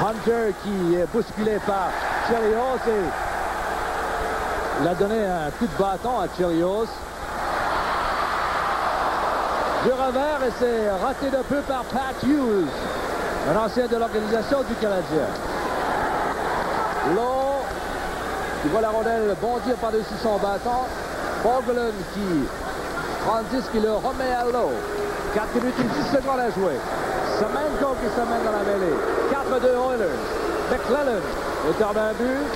Speaker 3: Hunter qui est bousculé par Chelios et il a donné un coup de bâton à Chelios. Du revers et c'est raté de peu par Pat Hughes, un ancien de l'organisation du Canadien. Lowe qui voit la rondelle bondir par-dessus son bâton. Borgelund qui prend le disque et le remet à Lowe. 4 minutes et 10 secondes à jouer. Semenko qui s'amène dans la mêlée. 4-2 Oilers. McClellan est d'un but.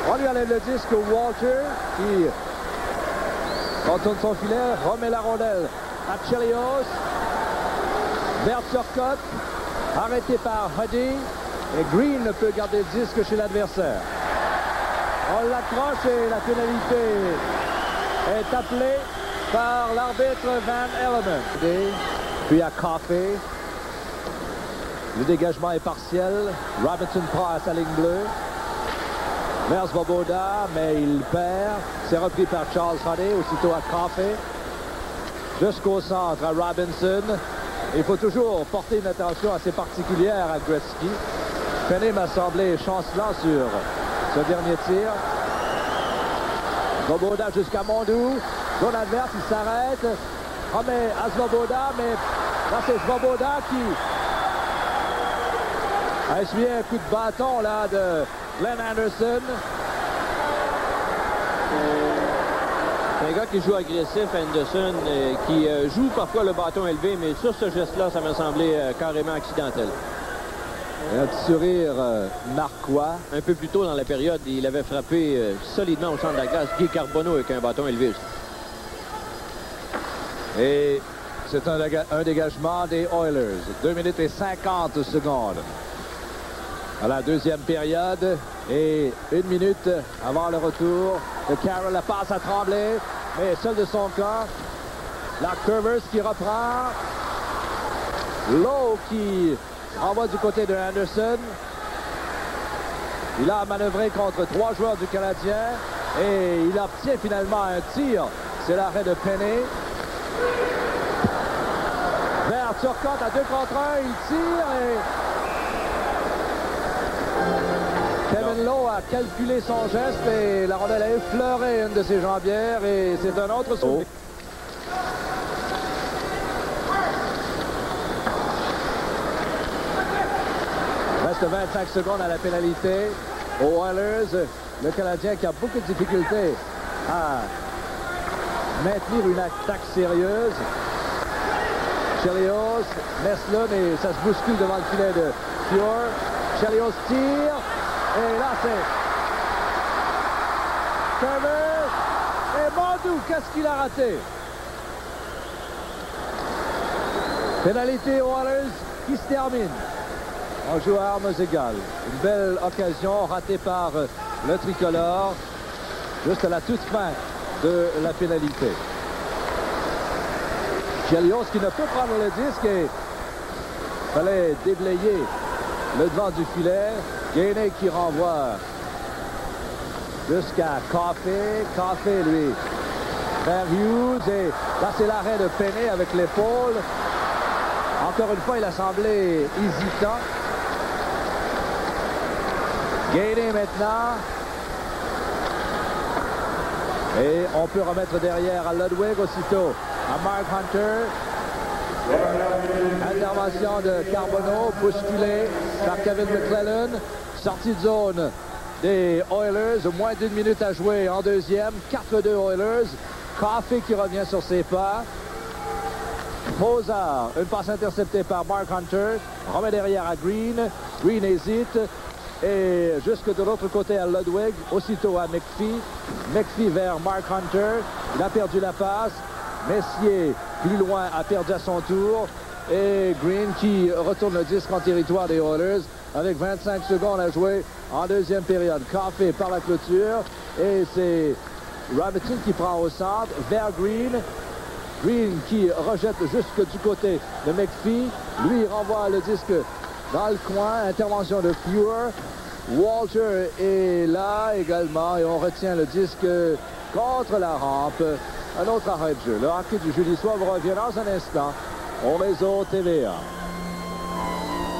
Speaker 3: On lui enlève le disque Walter qui contourne son filet, remet la rondelle à Chelios. Vers Turcotte, arrêté par Huddy. Et Green ne peut garder le disque chez l'adversaire. On l'accroche et la pénalité est appelée par l'arbitre Van Elleman. Puis à Coffey. Le dégagement est partiel. Robinson prend à sa ligne bleue. Vers Svoboda, mais il perd. C'est repris par Charles Huddy, aussitôt à Coffey. Jusqu'au centre à Robinson. Il faut toujours porter une attention assez particulière à Gretzky. Penney m'a semblé chancelant sur ce dernier tir. Svoboda jusqu'à Mondou. Zone adverse, il s'arrête. Remet à Svoboda, mais là c'est Svoboda qui a essuyé un coup de bâton là de Glenn Anderson.
Speaker 2: C'est un gars qui joue agressif, Anderson, qui joue parfois le bâton élevé, mais sur ce geste-là, ça m'a semblé carrément accidentel.
Speaker 3: Et un petit sourire narquois.
Speaker 2: Un peu plus tôt dans la période, il avait frappé solidement au centre de la glace Guy Carbonneau avec un bâton élevé.
Speaker 3: Et c'est un dégagement des Oilers. 2 minutes et 50 secondes. À la deuxième période et 1 minute avant le retour de Carroll. La passe à Tremblay, mais seul de son camp. La Curvers qui reprend. Lowe qui envoie du côté de Anderson. Il a manœuvré contre 3 joueurs du Canadien et il obtient finalement un tir. C'est l'arrêt de Penney. Vers Turcotte à 2 contre 1, il tire et Kevin Lowe a calculé son geste et la rondelle a effleuré une de ses jambières et c'est un autre saut. Reste 25 secondes à la pénalité aux Oilers. Le Canadien qui a beaucoup de difficultés à maintenir une attaque sérieuse. Chelios, Meslin, et ça se bouscule devant le filet de Pure. Chelios tire, et là c'est Kerber, et Bandou, qu'est-ce qu'il a raté? Pénalité Oilers qui se termine. On joue à armes égales. Une belle occasion ratée par le tricolore juste à la toute fin de la pénalité. Chelios qui ne peut prendre le disque et il fallait déblayer le devant du filet. Gainey qui renvoie jusqu'à Coffey. Coffey, lui, vers Hughes. Et là, c'est l'arrêt de Penney avec l'épaule. Encore une fois, il a semblé hésitant. Gainey maintenant. Et on peut remettre derrière à Ludwig aussitôt. À Mark Hunter. Intervention de Carbonneau, bousculé par Kevin McClellan. Sortie de zone des Oilers. Moins d'une minute à jouer en deuxième. 4-2 Oilers. Coffey qui revient sur ses pas. Posard, une passe interceptée par Mark Hunter. Remet derrière à Green. Green hésite. Et jusque de l'autre côté à Ludwig. Aussitôt à McPhee. McPhee vers Mark Hunter. Il a perdu la passe. Messier, plus loin, a perdu à son tour. Et Green qui retourne le disque en territoire des Oilers avec 25 secondes à jouer en deuxième période. Coffey par la clôture. Et c'est Robertson qui prend au centre vers Green. Green qui rejette jusque du côté de McPhee. Lui renvoie le disque dans le coin. Intervention de Pure. Walter est là également et on retient le disque contre la rampe. Un autre arrêt de jeu. Le hockey du jeudi soir vous revient dans un instant au réseau TVA.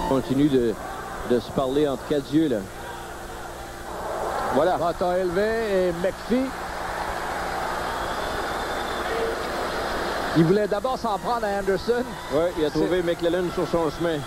Speaker 2: On continue de se parler entre quatre yeux, là. Voilà.
Speaker 3: Bâton élevé et McPhee. Il voulait d'abord s'en prendre à Anderson.
Speaker 2: Oui, il a trouvé McClellan sur son chemin.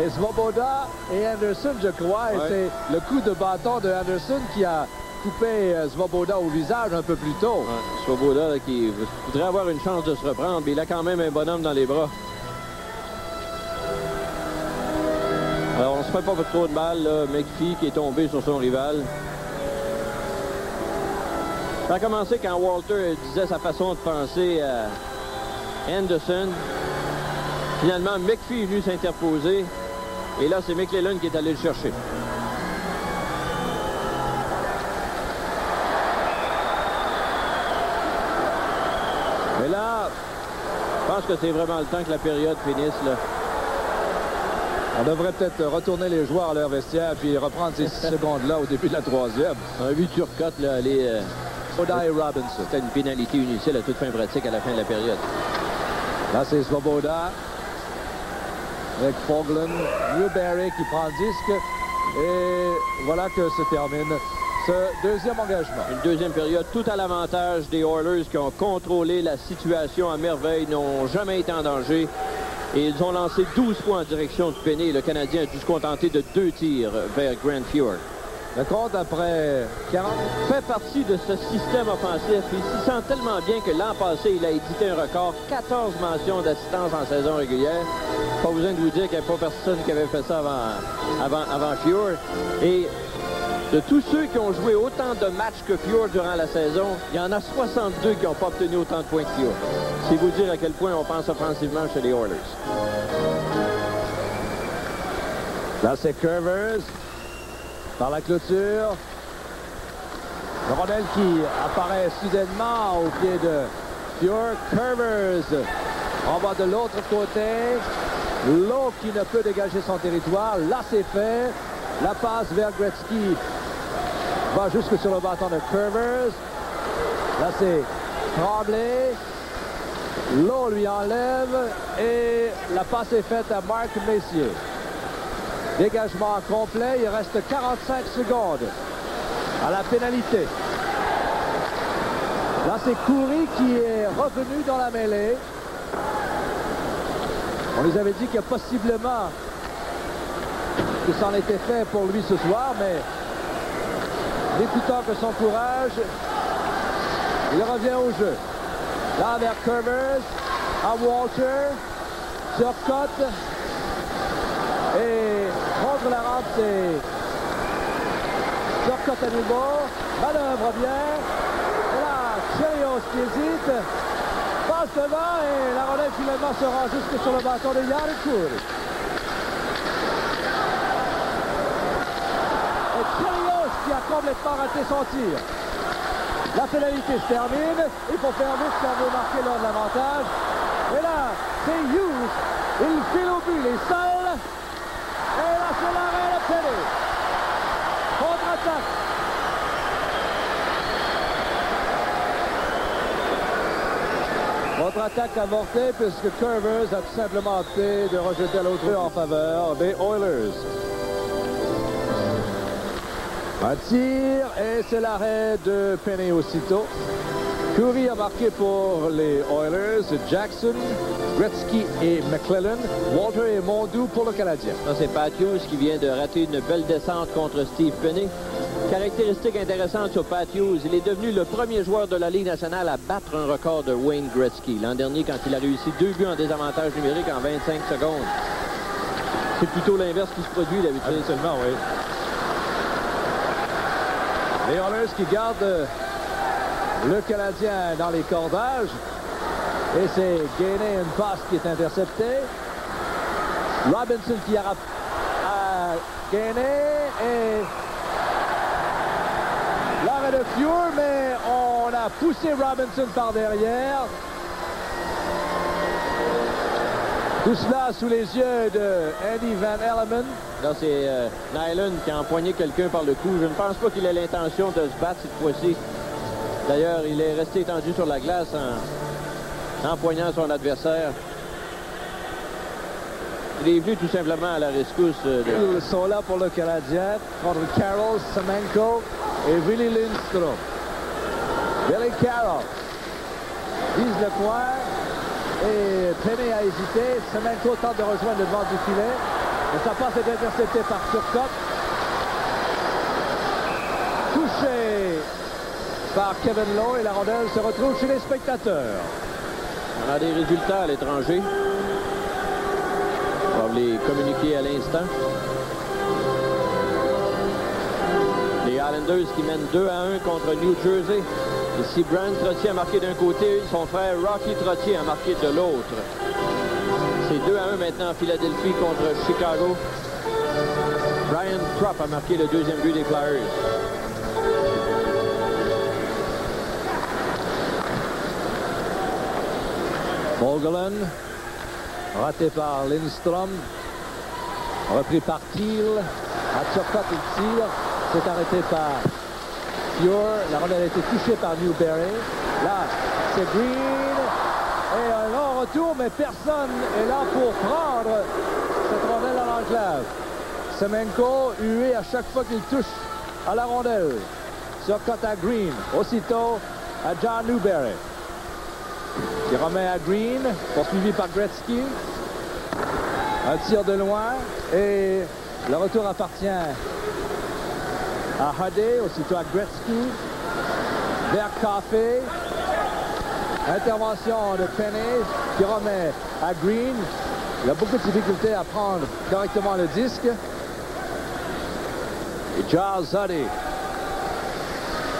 Speaker 2: Et Svoboda et Anderson, je crois, et c'est le coup de bâton de Anderson qui a coupé Svoboda au visage un peu plus tôt. Ouais, Svoboda là, qui voudrait avoir une chance de se reprendre, mais il a quand même un bonhomme dans les bras. Alors, on se fait pas trop de mal, là. McPhee qui est tombé sur son rival. Ça a commencé quand Walter disait sa façon de penser à Anderson. Finalement, McPhee est venu s'interposer. Et là, c'est McClellan qui est allé le chercher. Mais là, je pense que c'est vraiment le temps que la période finisse, là.
Speaker 3: On devrait peut-être retourner les joueurs à leur vestiaire puis reprendre ces 6 secondes-là au début de la troisième.
Speaker 2: On a vu Turcotte, là, aller...
Speaker 3: Svoboda et Robinson.
Speaker 2: C'était une pénalité inutile à toute fin pratique à la fin de la période.
Speaker 3: Là, c'est Svoboda. Avec Foglen, Newberry qui prend le disque. Et voilà que se termine ce deuxième engagement.
Speaker 2: Une deuxième période, tout à l'avantage des Oilers qui ont contrôlé la situation à merveille, n'ont jamais été en danger. Et ils ont lancé 12 fois en direction de Penney. Le Canadien a dû se contenter de 2 tirs vers Grant Fuhr.
Speaker 3: Le compte après 40
Speaker 2: fait partie de ce système offensif. Il s'y sent tellement bien que l'an passé, il a édité un record, 14 mentions d'assistance en saison régulière. Pas besoin de vous dire qu'il n'y avait pas personne qui avait fait ça avant Fuhr. Et de tous ceux qui ont joué autant de matchs que Fuhr durant la saison, il y en a 62 qui n'ont pas obtenu autant de points que Fuhr. C'est vous dire à quel point on pense offensivement chez les Oilers.
Speaker 3: Là, c'est Curvers. Par la clôture. Le rondelle qui apparaît soudainement au pied de Fuhr. Curvers. On va de l'autre côté. Lowe qui ne peut dégager son territoire. Là, c'est fait. La passe vers Gretzky va jusque sur le bâton de Curvers. Là, c'est Tremblay. Lowe lui enlève. Et la passe est faite à Mark Messier. Dégagement complet, il reste 45 secondes à la pénalité. Là, c'est Coury qui est revenu dans la mêlée. On les avait dit qu'il y a possiblement que ça en était fait pour lui ce soir, mais n'écoutant que son courage, il revient au jeu. Là, vers Curvers, à Walter, Turcotte, et contre la rampe, c'est Turcotte à nouveau, manœuvre bien, et là, Chelios qui hésite, passe devant, et la rondelle finalement se rend jusque sur le bâton de Jari Kurri. Et Chelios qui a complètement raté son tir. La pénalité se termine, il faut faire vite si on veut marquer lors de l'avantage. Et là, c'est Hughes, il file au but, il est seul, et là c'est l'arrêt de Penny. Contre-attaque. Contre-attaque avortée puisque Curvers a tout simplement opté de rejeter à l'autre en faveur des Oilers. Un tir et c'est l'arrêt de Penny aussitôt. Kurri a marqué pour les Oilers, Jackson, Gretzky et McClellan, Walter et Mondoux pour le Canadien.
Speaker 2: Ça, c'est Pat Hughes qui vient de rater une belle descente contre Steve Penny. Caractéristique intéressante sur Pat Hughes, il est devenu le premier joueur de la Ligue nationale à battre un record de Wayne Gretzky. L'an dernier, quand il a réussi 2 buts en désavantage numérique en 25 secondes. C'est plutôt l'inverse qui se produit d'habitude.
Speaker 3: Seulement, oui. Les Oilers qui gardent le Canadien dans les cordages. Et c'est Gainé, une passe qui est interceptée. Robinson qui a Gainé et l'arrêt de Fuhr, mais on a poussé Robinson par derrière. Tout cela sous les yeux de Andy Van Elleman.
Speaker 2: Là, c'est Nyland qui a empoigné quelqu'un par le cou. Je ne pense pas qu'il ait l'intention de se battre cette fois-ci. D'ailleurs, il est resté étendu sur la glace en empoignant son adversaire. Il est venu tout simplement à la rescousse.
Speaker 3: Ils sont là pour le Canadien contre Carroll, Semenko et Willie Lindstrom. Billy Carroll vise le coin et Penny a hésité. Semenko tente de rejoindre le devant du filet. Et sa passe est interceptée par Turcotte. Touché par Kevin Lowe et la rondelle se retrouve chez les spectateurs.
Speaker 2: On a des résultats à l'étranger. On va les communiquer à l'instant. Les Islanders qui mènent 2-1 contre New Jersey. Ici, Brian Trottier a marqué d'un côté, son frère Rocky Trottier a marqué de l'autre. C'est 2-1 maintenant en Philadelphie contre Chicago. Brian Trupp a marqué le deuxième but des Flyers.
Speaker 3: Vogeland, raté par Lindstrom, repris par Thiel. À Turcotte, il tire. C'est arrêté par Fuhr. La rondelle a été touchée par Newberry. Là, c'est Green. Et un long retour, mais personne est là pour prendre cette rondelle à l'enclave. Semenko, hué à chaque fois qu'il touche à la rondelle. Turcotte à Green. Aussitôt à John Newberry, qui remet à Green, poursuivi par Gretzky. Un tir de loin et le retour appartient à Hudé, aussitôt à Gretzky. Vers Coffey. Intervention de Penny qui remet à Green. Il a beaucoup de difficultés à prendre correctement le disque. Et Charles Hudé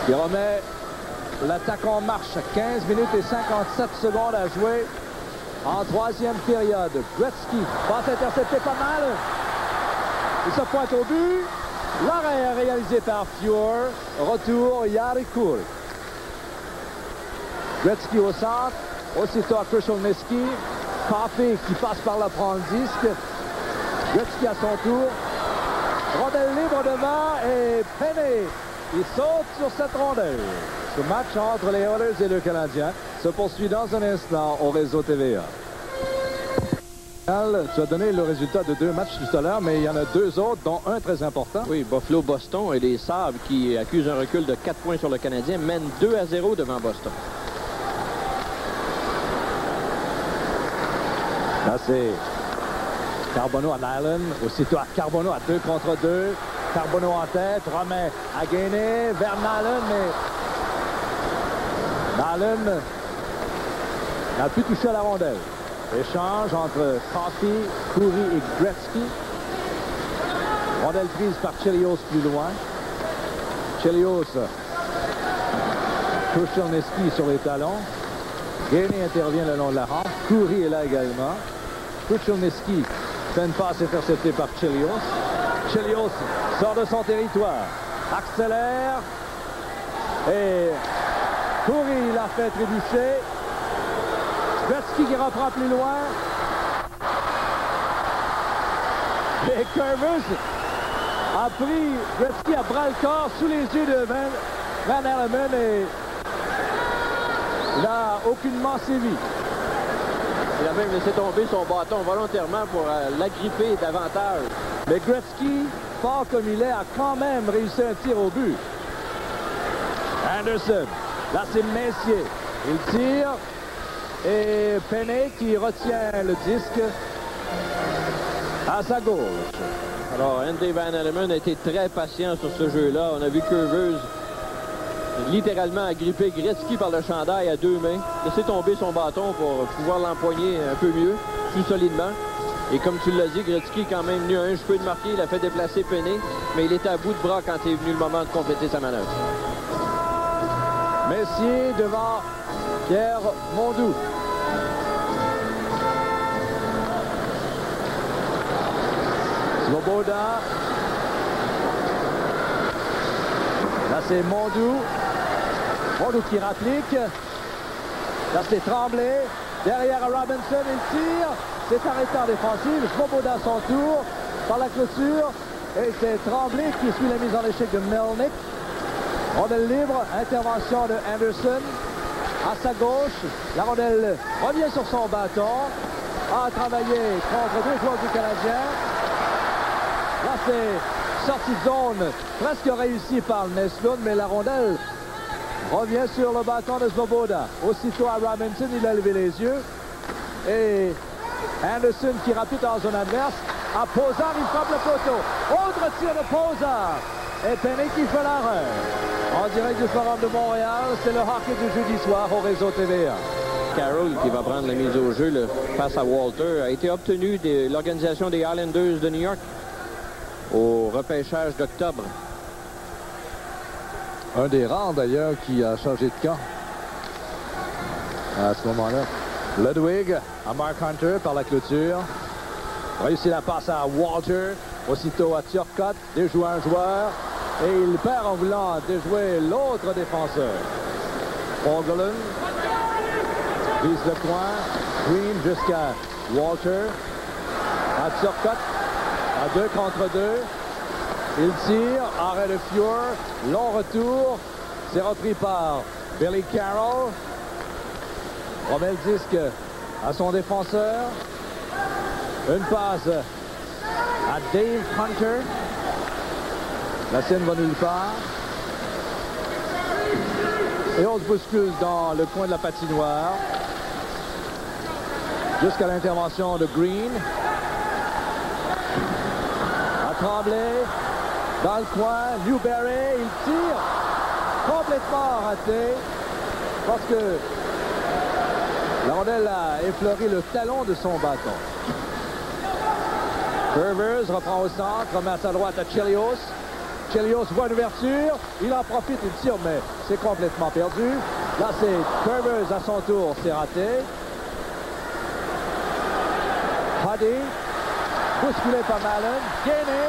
Speaker 3: qui remet l'attaque en marche. 15 minutes et 57 secondes à jouer en troisième période. Gretzky, passe interceptée pas mal. Il se pointe au but. L'arrêt réalisé par Fuhr. Retour, Jari Kurri. Gretzky au centre. Aussitôt à Krushelnyski. Coffey qui passe par là, prend le disque. Gretzky à son tour. Rondelle libre devant et Penny. Il saute sur cette rondelle. Ce match entre les Oilers et le Canadien se poursuit dans un instant au réseau TVA. Tu as donné le résultat de 2 matchs tout à l'heure, mais il y en a 2 autres, dont un très important.
Speaker 2: Oui, Buffalo-Boston et les Sabres qui accusent un recul de 4 points sur le Canadien mènent 2-0 devant Boston.
Speaker 3: Là, c'est Carbonneau à Nyland. Aussitôt à Carbonneau à 2 contre 2. Carbonneau en tête. Romain à Gainé vers Nyland, mais Nyland n'a plus touché à la rondelle. Échange entre Coffey, Khoury et Gretzky. Rondelle prise par Chelios plus loin. Chelios touche Chelneski sur les talons. Gainé intervient le long de la rampe. Khoury est là également. Chelneski fait une passe interceptée par Chelios. Chelios sort de son territoire. Accélère. Et Khoury l'a fait trébucher. Gretzky qui reprend plus loin. Et Curvers a pris Gretzky à bras-le-corps sous les yeux de Van Hellemond et il n'a aucunement sévi.
Speaker 2: Il a même laissé tomber son bâton volontairement pour l'agripper davantage.
Speaker 3: Mais Gretzky, fort comme il est, a quand même réussi un tir au but. Anderson, là c'est Messier. Il tire. Et Penney qui retient le disque à sa gauche.
Speaker 2: Alors, Andy Van Hellemond a été très patient sur ce jeu-là. On a vu Curvers littéralement agripper Gretzky par le chandail à 2 mains, laisser tomber son bâton pour pouvoir l'empoigner un peu mieux, plus solidement. Et comme tu l'as dit, Gretzky quand même venu à un cheveu de marquer, il a fait déplacer Penney, mais il était à bout de bras quand est venu le moment de compléter sa manœuvre.
Speaker 3: Messier devant Pierre Mondoux. Svoboda. Là, c'est Mondoux. Mondoux qui rapplique. Là, c'est Tremblay. Derrière Robinson, il tire. C'est arrêté en défensive. Svoboda à son tour par la clôture. Et c'est Tremblay qui suit la mise en échec de Melnick. Rondelle libre, intervention de Anderson. À sa gauche, la rondelle revient sur son bâton. A travaillé contre 2 joueurs du Canadien. Là, c'est sortie de zone presque réussie par Nestlund, mais la rondelle revient sur le bâton de Svoboda. Aussitôt à Robinson, il a levé les yeux. Et Anderson qui rapide en zone adverse. À Posard, il frappe le poteau. Autre tir de Posard. Et Penney qui fait l'erreur. En direct du Forum de Montréal, c'est le hockey du jeudi soir au réseau TVA.
Speaker 2: Carroll, qui va prendre la mise au jeu face à Walter, a été obtenu de l'organisation des Islanders de New York au repêchage d'octobre.
Speaker 3: Un des rares, d'ailleurs, qui a changé de camp à ce moment-là. Ludwig à Mark Hunter par la clôture. Réussit la passe à Walter. Aussitôt à Turcotte, déjoue un joueur. Et il perd en voulant déjouer l'autre défenseur. Fogelin vise le coin. Green jusqu'à Walter. À Turcotte. À 2 contre 2. Il tire. Arrêt de Fuhr. Long retour. C'est repris par Billy Carroll. Remet le disque à son défenseur. Une passe à Dave Hunter. La scène va nulle part. Et on se bouscule dans le coin de la patinoire. Jusqu'à l'intervention de Green. À Tremblay. Dans le coin. Newberry. Il tire. Complètement raté. Parce que la rondelle a effleuré le talon de son bâton. Curvers reprend au centre. Remet à sa droite à Chelios. Chelios voit une ouverture, il en profite, il tire, mais c'est complètement perdu. Là, c'est Curvers à son tour, c'est raté. Huddy, bousculé par Mallon, Gainé,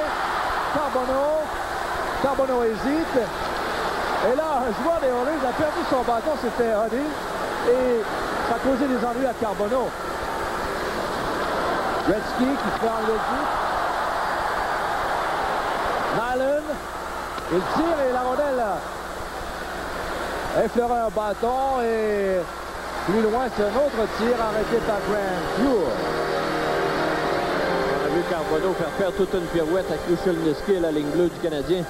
Speaker 3: Carbonneau hésite. Et là, un joueur des Oilers a perdu son bâton, c'était Huddy, et ça a causé des ennuis à Carbonneau. Gretzky qui fait enlever le but. Nyland, il tire et la rondelle effleure un bâton et plus loin c'est un autre tir arrêté par Grant Fuhr.
Speaker 2: On a vu Carbonneau faire toute une pirouette à Chelneski à la ligne bleue du Canadien.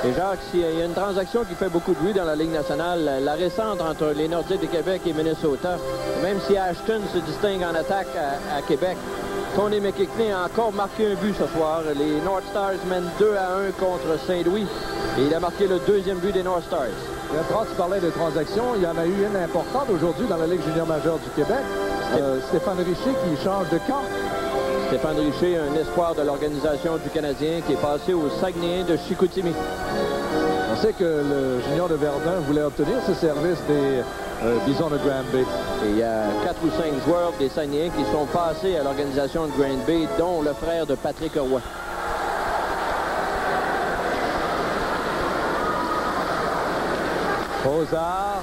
Speaker 2: Et Jacques, il y a une transaction qui fait beaucoup de bruit dans la Ligue nationale, la récente entre les Nordiques de Québec et Minnesota. Même si Ashton se distingue en attaque à Québec, Tony McKechnie a encore marqué un but ce soir. Les North Stars mènent 2-1 contre Saint-Louis. Et il a marqué le deuxième but des North Stars.
Speaker 3: Quand tu parlais de transactions, il y en a eu une importante aujourd'hui dans la Ligue junior majeure du Québec. Stéphane Richer qui change de camp.
Speaker 2: Stéphane Richer, un espoir de l'organisation du Canadien qui est passé au Saguenay de Chicoutimi.
Speaker 3: On sait que le junior de Verdun voulait obtenir ce service des Bisons de Grand Bay.
Speaker 2: Et il y a 4 ou 5 joueurs des Saguenayens qui sont passés à l'organisation de Grand Bay, dont le frère de Patrick Roy.
Speaker 3: Posard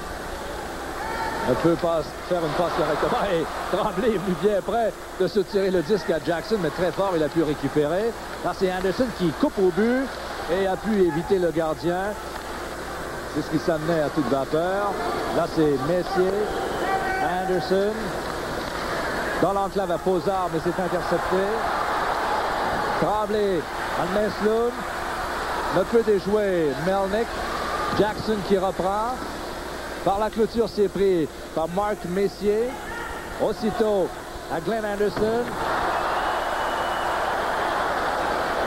Speaker 3: ne peut pas faire une passe correctement et Tremblay est venu bien près de se tirer le disque à Jackson, mais très fort, il a pu récupérer. Là, c'est Anderson qui coupe au but et a pu éviter le gardien. C'est ce qui s'amenait à toute vapeur. Là, c'est Messier, Anderson, dans l'enclave à Posard, mais c'est intercepté. Tremblay, Almesloun, ne peut déjouer Melnick. Jackson qui reprend. Par la clôture, c'est pris par Marc Messier. Aussitôt à Glenn Anderson.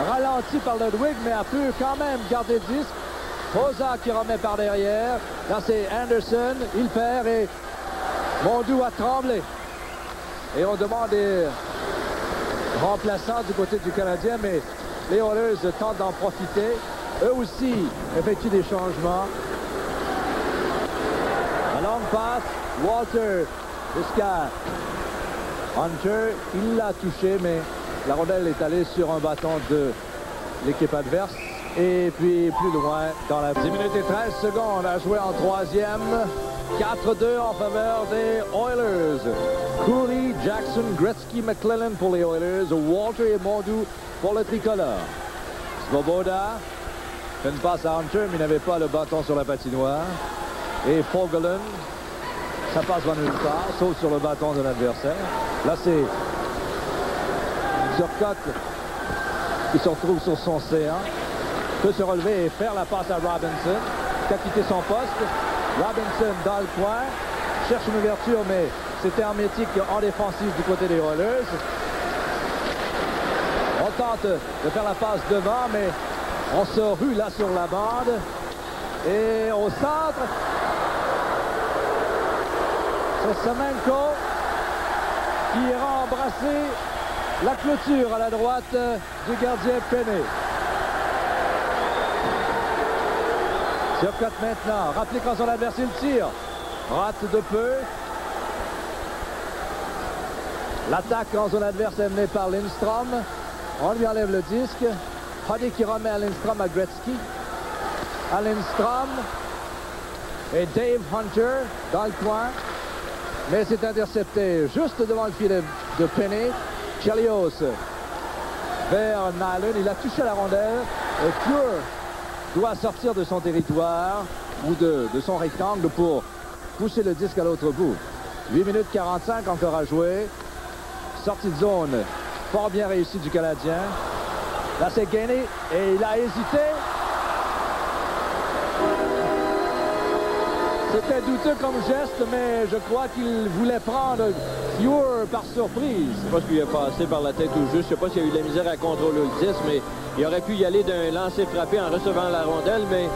Speaker 3: Ralenti par Ludwig, mais a pu quand même garder le disque. Posard qui remet par derrière. Là, c'est Anderson. Il perd et Mondou a tremblé. Et on demande des remplaçants du côté du Canadien, mais les Oilers tentent d'en profiter. Eux aussi effectuent des changements. La longue passe, Walter jusqu'à Hunter. Il l'a touché, mais la rondelle est allée sur un bâton de l'équipe adverse. Et puis plus loin dans la 10 minutes et 13 secondes à jouer en troisième. 4-2 en faveur des Oilers. Cooley, Jackson, Gretzky, McClellan pour les Oilers. Walter et Mondou pour le tricolore. Svoboda fait une passe à Hunter, mais il n'avait pas le bâton sur la patinoire. Et Fogelin, ça passe dans nulle part, sauf sur le bâton de l'adversaire. Là, c'est Turcotte qui se retrouve sur son C1. Peut se relever et faire la passe à Robinson, qui a quitté son poste. Robinson dans le coin, cherche une ouverture, mais c'était hermétique en défensive du côté des Oilers. On tente de faire la passe devant, mais on se rue là sur la bande. Et au centre, c'est Semenko qui ira embrasser la clôture à la droite du gardien Penney. Turcotte maintenant, rappelez quand son adversaire le tire. Rate de peu. L'attaque en zone adverse est menée par Lindstrom. On lui enlève le disque. Huddy qui remet à Lindstrom à Gretzky. À Lindstrom. Et Dave Hunter dans le coin. Mais c'est intercepté juste devant le filet de Penney. Chelios vers Nyland. Il a touché la rondelle. Et Fleur doit sortir de son territoire ou de son rectangle pour pousser le disque à l'autre bout. 8 minutes 45 encore à jouer. Sortie de zone fort bien réussie du Canadien. Là, c'est Gainé et il a hésité. C'était douteux comme geste, mais je crois qu'il voulait prendre Fleur par surprise.
Speaker 2: Je sais pas ce qui lui est passé par la tête ou juste. Je sais pas s'il a eu de la misère à contrôler le disque, mais il aurait pu y aller d'un lancer frappé en recevant la rondelle, mais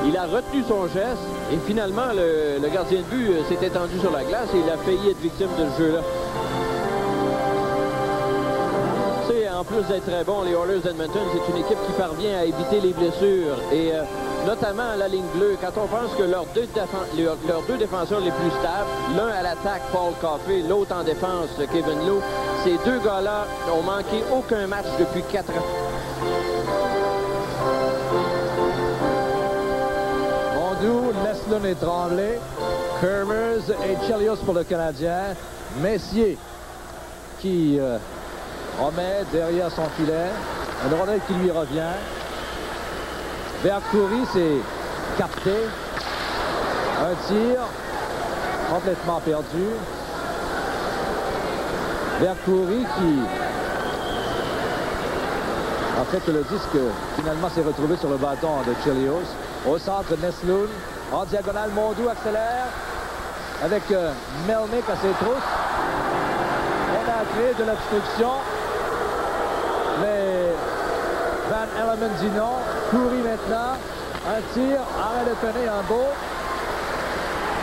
Speaker 2: il a retenu son geste. Et finalement, le gardien de but s'est étendu sur la glace et il a failli être victime de ce jeu-là. En plus d'être très bon, les Oilers d'Edmonton, c'est une équipe qui parvient à éviter les blessures. Et notamment à la ligne bleue, quand on pense que leurs deux défenseurs les plus stables, l'un à l'attaque, Paul Coffey, l'autre en défense, Kevin Lowe, ces deux gars-là n'ont manqué aucun match depuis 4 ans.
Speaker 3: Mondou, Leslun et Tremblay, Kermers et Chelios pour le Canadien. Messier qui remet derrière son filet. Une rondelle qui lui revient. Vers Coury, c'est capté. Un tir complètement perdu. Vers Coury qui a fait que le disque finalement s'est retrouvé sur le bâton de Chelios. Au centre, Nesloun. En diagonale, Mondou accélère avec Melnick à ses trousses. On a créé de l'obstruction. Mais Van Elleman dit non. Khoury maintenant. Un tir, arrêt de peiner, un beau.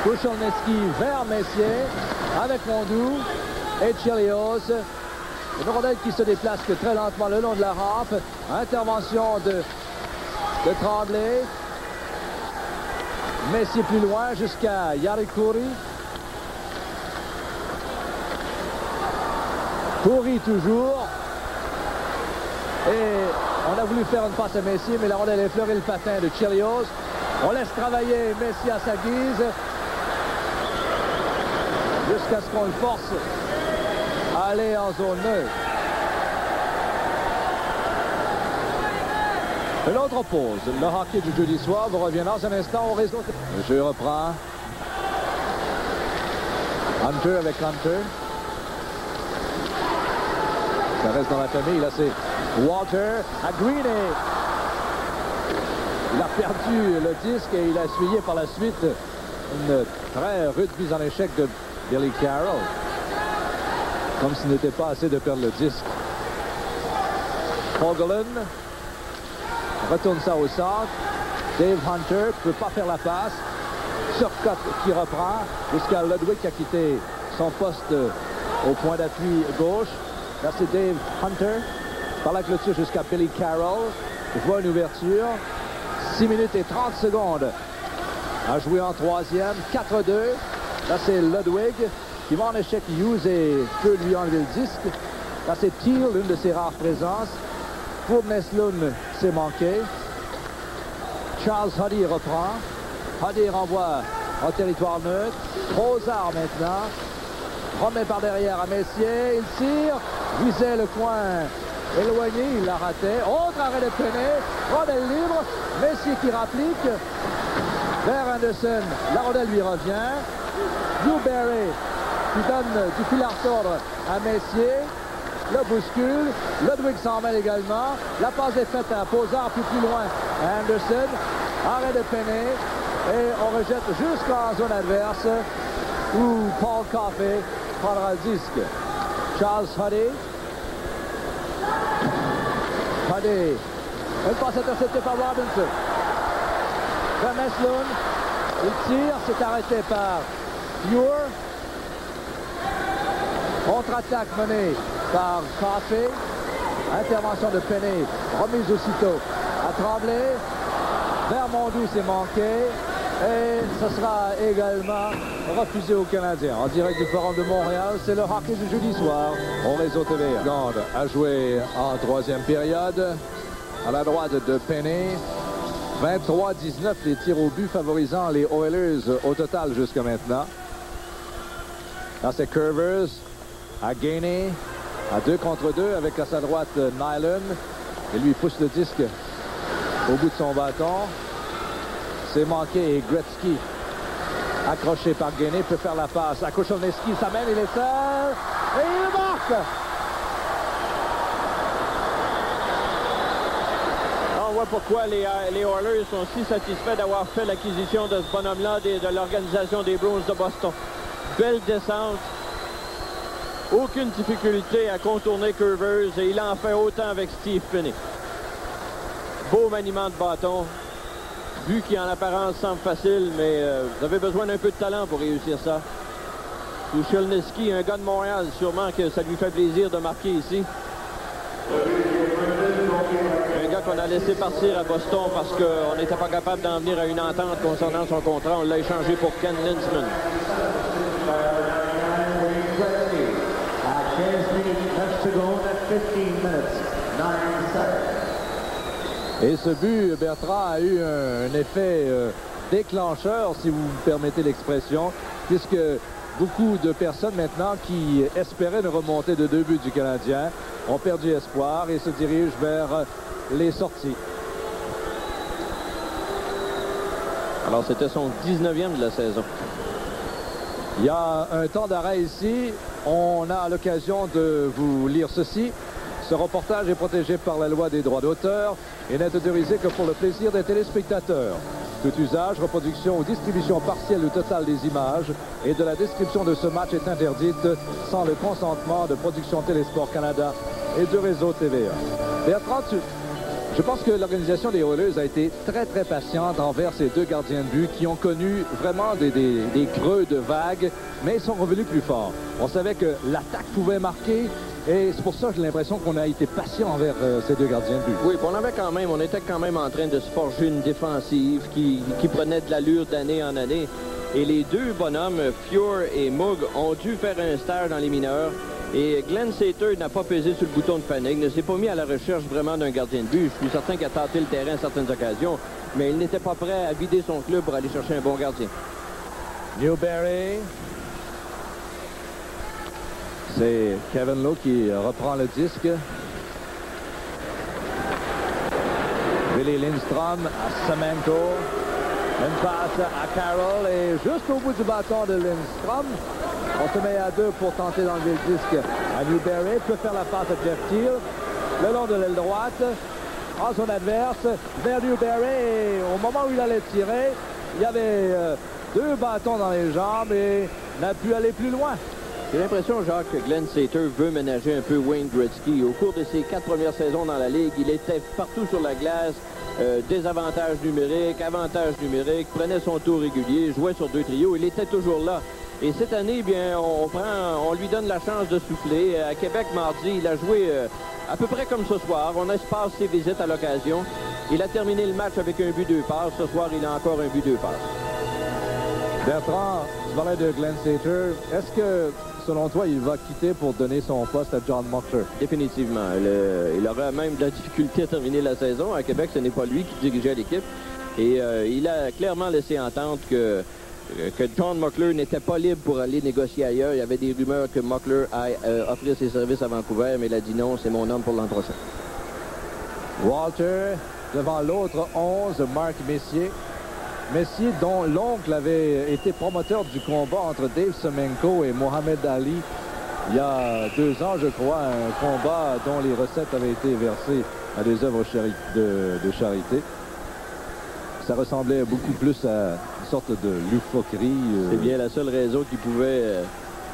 Speaker 3: Kouchelneski vers Messier avec Mondou et Chelios. Une rondelle qui se déplace que très lentement le long de la rampe. Intervention de Tremblay. Messier plus loin jusqu'à Jari Kurri. Kurri toujours. Et on a voulu faire une passe à Messier, mais la rondelle a effleuré le patin de Chelios. On laisse travailler Messier à sa guise. Jusqu'à ce qu'on le force à aller en zone neutre. Une autre pause. Le hockey du jeudi soir vous revient dans un instant au réseau. Le jeu reprend. Hunter avec Hunter. Ça reste dans la famille. Là, c'est Walter à Greene. Il a perdu le disque et il a essuyé par la suite une très rude mise en échec de Billy Carroll. Comme s'il n'était pas assez de perdre le disque. Fogelin retourne ça au centre. Dave Hunter ne peut pas faire la passe. Turcotte qui reprend jusqu'à Ludwig qui a quitté son poste au point d'appui gauche. Là, c'est Dave Hunter. Par la clôture jusqu'à Billy Carroll. Je vois une ouverture. 6 minutes et 30 secondes à jouer en troisième. 4-2. Là, c'est Ludwig qui va en échec. Hughes et peut lui enlever le disque. Là, c'est Thiel, l'une de ses rares présences. Pour Neslund, c'est manqué. Charles Huddy reprend. Huddy renvoie en territoire neutre. Rosard maintenant. Remet par derrière à Messier. Il tire. Visait le coin éloigné. Il l'a raté. Autre arrêt de peiner. Rondelle libre. Messier qui rapplique. Vers Anderson. La rondelle lui revient. Newberry qui donne du fil à retordre à Messier. Le bouscule. Ludwig s'en mêle également. La passe est faite à Posard plus loin à Anderson. Arrêt de peiner. Et on rejette jusqu'en zone adverse où Paul Coffey prendra le disque. Charles Huddy. Huddy. Une passe interceptée par Robinson. Vers Neslund. Il tire. C'est arrêté par Muir. Contre-attaque menée par Coffey. Intervention de Penney. Remise aussitôt à Tremblay. Vers Mondou, c'est manqué. Et ce sera également refusé aux Canadiens. En direct du Forum de Montréal, c'est le hockey du jeudi soir au réseau TV. Gand a joué en troisième période. À la droite de Penney. 23-19 les tirs au but favorisant les Oilers au total jusqu'à maintenant. Là, c'est Curvers à Gainey, à 2 contre 2 avec à sa droite Nyland. Et lui pousse le disque au bout de son bâton. C'est manqué et Gretzky, accroché par Gainey, peut faire la passe à Kouchelneski. Ça mène, il est seul et il marque!
Speaker 2: On voit pourquoi les Oilers sont si satisfaits d'avoir fait l'acquisition de ce bonhomme-là de l'organisation des Bruins de Boston. Belle descente. Aucune difficulté à contourner Curvers et il en fait autant avec Steve Penney. Beau maniement de bâton. But qui en apparence semble facile, mais vous avez besoin d'un peu de talent pour réussir ça. Kouchelneski, un gars de Montréal, sûrement que ça lui fait plaisir de marquer ici. Un gars qu'on a laissé partir à Boston parce qu'on n'était pas capable d'en venir à une entente concernant son contrat. On l'a échangé pour Ken Linseman.
Speaker 3: Et ce but, Bertrand, a eu un effet déclencheur, si vous me permettez l'expression, puisque beaucoup de personnes maintenant qui espéraient une remontée de 2 buts du Canadien ont perdu espoir et se dirigent vers les sorties.
Speaker 2: Alors, c'était son 19e de la saison.
Speaker 3: Il y a un temps d'arrêt ici. On a l'occasion de vous lire ceci. Ce reportage est protégé par la loi des droits d'auteur et n'est autorisé que pour le plaisir des téléspectateurs. Tout usage, reproduction ou distribution partielle ou totale des images et de la description de ce match est interdite sans le consentement de Production Télésport Canada et du réseau TVA. Bertrand, je pense que l'organisation des Oilers a été très, très patiente envers ces deux gardiens de but qui ont connu vraiment des creux de vagues, mais ils sont revenus plus forts. On savait que l'attaque pouvait marquer, et c'est pour ça que j'ai l'impression qu'on a été patient envers ces deux gardiens de but.
Speaker 2: Oui, puis on était quand même en train de se forger une défensive qui prenait de l'allure d'année en année. Et les deux bonhommes, Fjord et Moog, ont dû faire un stage dans les mineurs. Et Glenn Sater n'a pas pesé sur le bouton de panique, ne s'est pas mis à la recherche vraiment d'un gardien de but. Je suis certain qu'il a tenté le terrain à certaines occasions, mais il n'était pas prêt à vider son club pour aller chercher un bon gardien.
Speaker 3: Newberry. C'est Kevin Lowe qui reprend le disque. Billy Lindstrom à Semenko. Une passe à Carroll et juste au bout du bâton de Lindstrom, on se met à deux pour tenter d'enlever le disque à Newberry. Peut faire la passe à Jeff Teal le long de l'aile droite en zone adverse vers Newberry. Et au moment où il allait tirer, il y avait deux bâtons dans les jambes et n'a pu aller plus loin.
Speaker 2: J'ai l'impression, Jacques, que Glenn Sater veut ménager un peu Wayne Gretzky. Au cours de ses 4 premières saisons dans la Ligue, il était partout sur la glace. Désavantage numérique, avantage numérique, prenait son tour régulier, jouait sur 2 trios. Il était toujours là. Et cette année, bien, on lui donne la chance de souffler. À Québec, mardi, il a joué à peu près comme ce soir. On espace ses visites à l'occasion. Il a terminé le match avec un but 2 passes. Ce soir, il a encore un but 2 passes.
Speaker 3: Bertrand, tu parlais de Glenn Sater. Est-ce que, selon toi, il va quitter pour donner son poste à John Muckler?
Speaker 2: Définitivement. Il aura même de la difficulté à terminer la saison. À Québec, ce n'est pas lui qui dirigeait l'équipe. Et il a clairement laissé entendre que John Muckler n'était pas libre pour aller négocier ailleurs. Il y avait des rumeurs que Muckler aille offrir ses services à Vancouver, mais il a dit non, c'est mon homme pour l'an prochain.
Speaker 3: Walter devant l'autre 11, Marc Messier. Messier, dont l'oncle avait été promoteur du combat entre Dave Semenko et Mohamed Ali il y a 2 ans, je crois, un combat dont les recettes avaient été versées à des œuvres de charité. Ça ressemblait beaucoup plus à une sorte de loufoquerie.
Speaker 2: C'est bien la seule raison qui pouvait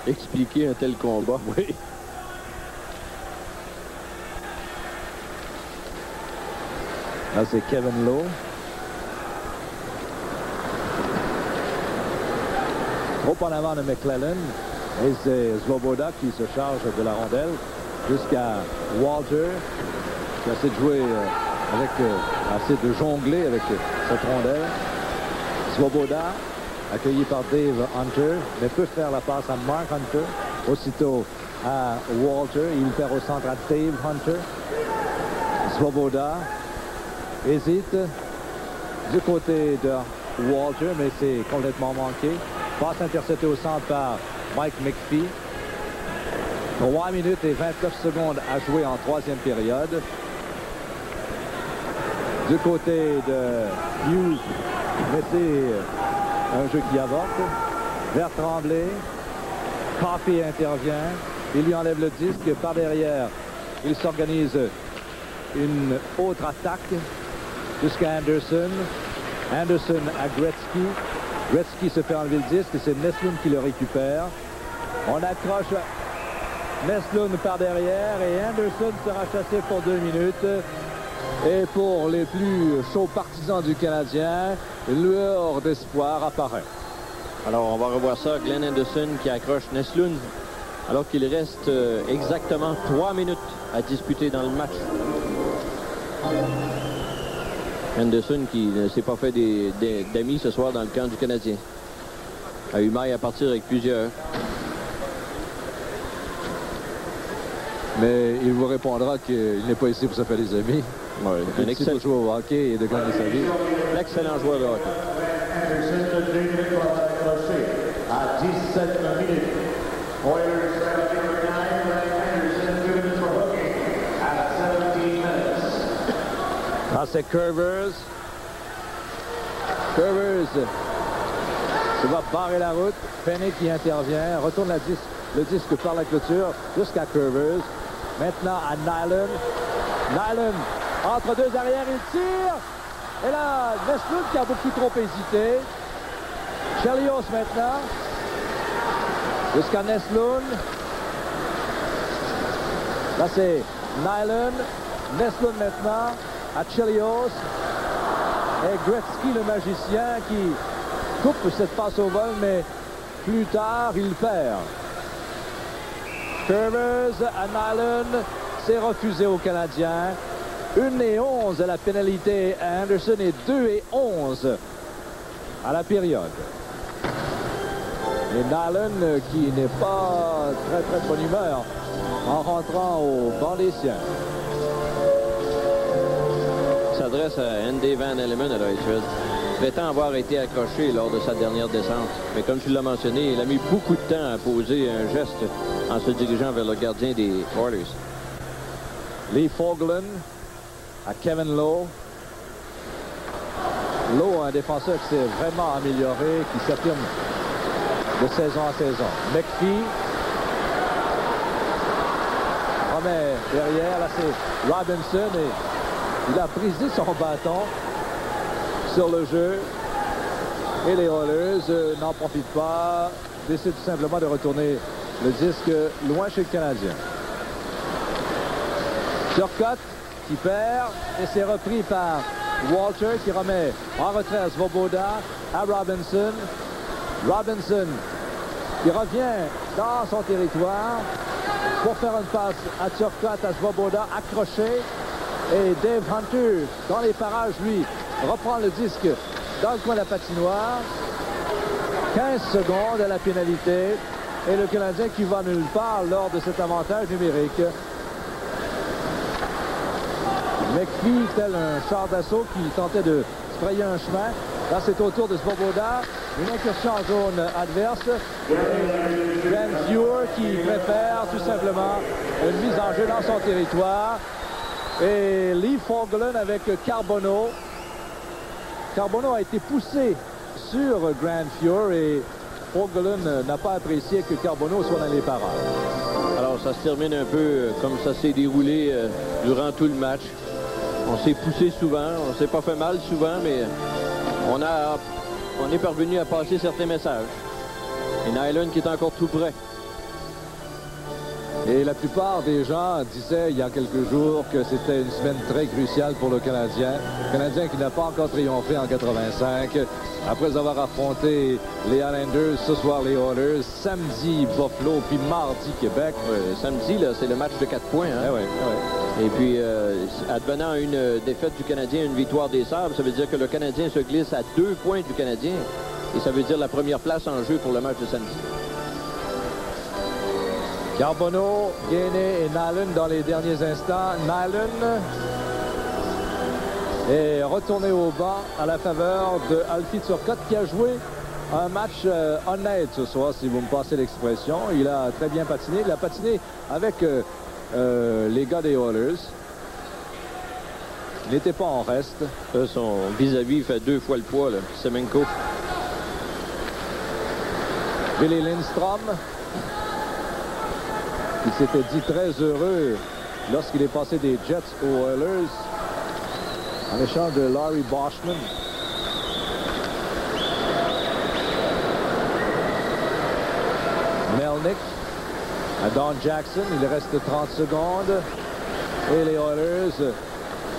Speaker 2: expliquer un tel combat.
Speaker 3: Oui. Là, c'est Kevin Lowe. Trop en avant de McClellan. Et c'est Svoboda qui se charge de la rondelle jusqu'à Walter qui essaie de jouer assez de jongler avec cette rondelle. Svoboda, accueilli par Dave Hunter, mais peut faire la passe à Mark Hunter. Aussitôt à Walter, il perd au centre à Dave Hunter. Svoboda hésite du côté de Walter, mais c'est complètement manqué. Passe interceptée au centre par Mike McPhee. 3 minutes et 29 secondes à jouer en 3e période. Du côté de Hughes, mais c'est un jeu qui avorte. Vers Tremblay. Coffey intervient. Il lui enlève le disque par derrière. Il s'organise une autre attaque jusqu'à Anderson. Anderson à Gretzky. Gretzky se fait enlever le disque et c'est Neslound qui le récupère. On accroche Neslound par derrière et Anderson sera chassé pour 2 minutes. Et pour les plus chauds partisans du Canadien, une lueur d'espoir apparaît.
Speaker 2: Alors, on va revoir ça. Glenn Anderson qui accroche Neslound alors qu'il reste exactement 3 minutes à disputer dans le match. Anderson qui ne s'est pas fait d'amis ce soir dans le camp du Canadien. A eu maille à partir avec plusieurs.
Speaker 3: Mais il vous répondra qu'il n'est pas ici pour se faire des amis.
Speaker 2: Ouais,
Speaker 3: un excellent joueur au hockey et de gagner sa vie.
Speaker 2: L'excellent joueur de hockey.
Speaker 1: Anderson de 2 minutes pour avoir accroché à 17 minutes. Oilers strategy number 9, Anderson 2 minutes for hooking at 17 minutes.
Speaker 3: Ah, c'est Curvers. Curvers se va barrer la route. Penny qui intervient, retourne le disque par la clôture jusqu'à Curvers. Maintenant à Nyland. Nyland entre 2 arrières, il tire. Et là, Neslound qui a beaucoup trop hésité. Chelios maintenant. Jusqu'à Neslound. Là, c'est Nyland. Neslund maintenant à Chelios. Et Gretzky, le magicien, qui coupe cette passe au vol, mais plus tard, il perd. Curvers à Nyland, c'est refusé aux Canadiens. 1-11 à la pénalité à Anderson et 2-11 à la période. Et Nyland qui n'est pas très bonne humeur en rentrant au banc des siens.
Speaker 2: S'adresse à Andy Van Elleman à Detroit, prétend avoir été accroché lors de sa dernière descente. Mais comme tu l'as mentionné, il a mis beaucoup de temps à poser un geste en se dirigeant vers le gardien des Oilers.
Speaker 3: Lee Fogolin à Kevin Lowe. Lowe, un défenseur qui s'est vraiment amélioré, qui s'affirme de saison en saison. McPhee remet derrière. Là, c'est Robinson et il a brisé son bâton sur le jeu. Et les Oilers n'en profitent pas. Décident tout simplement de retourner le disque loin chez le Canadien. Turcotte qui perd et c'est repris par Walter qui remet en retrait à Svoboda, à Robinson. Robinson qui revient dans son territoire pour faire une passe à Turcotte, à Svoboda, accroché. Et Dave Hunter, dans les parages, lui, reprend le disque dans le coin de la patinoire. 15 secondes à la pénalité. Et le Canadien qui va nulle part lors de cet avantage numérique. McPhee, tel un char d'assaut qui tentait de se frayer un chemin. Là, c'est au tour de Svoboda. Une incursion en zone adverse. Et Grant Fuhr qui préfère tout simplement une mise en jeu dans son territoire. Et Lee Fogolin avec Carbonneau. Carbonneau a été poussé sur Grant Fuhr et Fogolin n'a pas apprécié que Carbonneau soit dans les parages.
Speaker 2: Alors, ça se termine un peu comme ça s'est déroulé durant tout le match. On s'est poussé souvent, on s'est pas fait mal souvent, mais on est parvenu à passer certains messages. Et Nyland qui est encore tout près.
Speaker 3: Et la plupart des gens disaient il y a quelques jours que c'était une semaine très cruciale pour le Canadien. Le Canadien qui n'a pas encore triomphé en 85. Après avoir affronté les Islanders, ce soir les Oilers, samedi Buffalo, puis mardi Québec.
Speaker 2: Samedi, là, c'est le match de 4 points. Hein? Et puis, advenant une défaite du Canadien, une victoire des Sabres, ça veut dire que le Canadien se glisse à 2 points du Canadien. Et ça veut dire la première place en jeu pour le match de samedi.
Speaker 3: Carbonneau, Gainé et Nyland dans les derniers instants. Nyland est retourné au banc à la faveur de Alfie Turcotte qui a joué un match honnête ce soir, si vous me passez l'expression. Il a très bien patiné. Il a patiné avec les gars des Oilers. Il n'était pas en reste.
Speaker 2: Son vis-à-vis fait 2 fois le poids, là. Semenko.
Speaker 3: Billy Lindstrom, il s'était dit très heureux lorsqu'il est passé des Jets aux Oilers en échange de Larry Boschman. Melnick à Don Jackson, il reste 30 secondes. Et les Oilers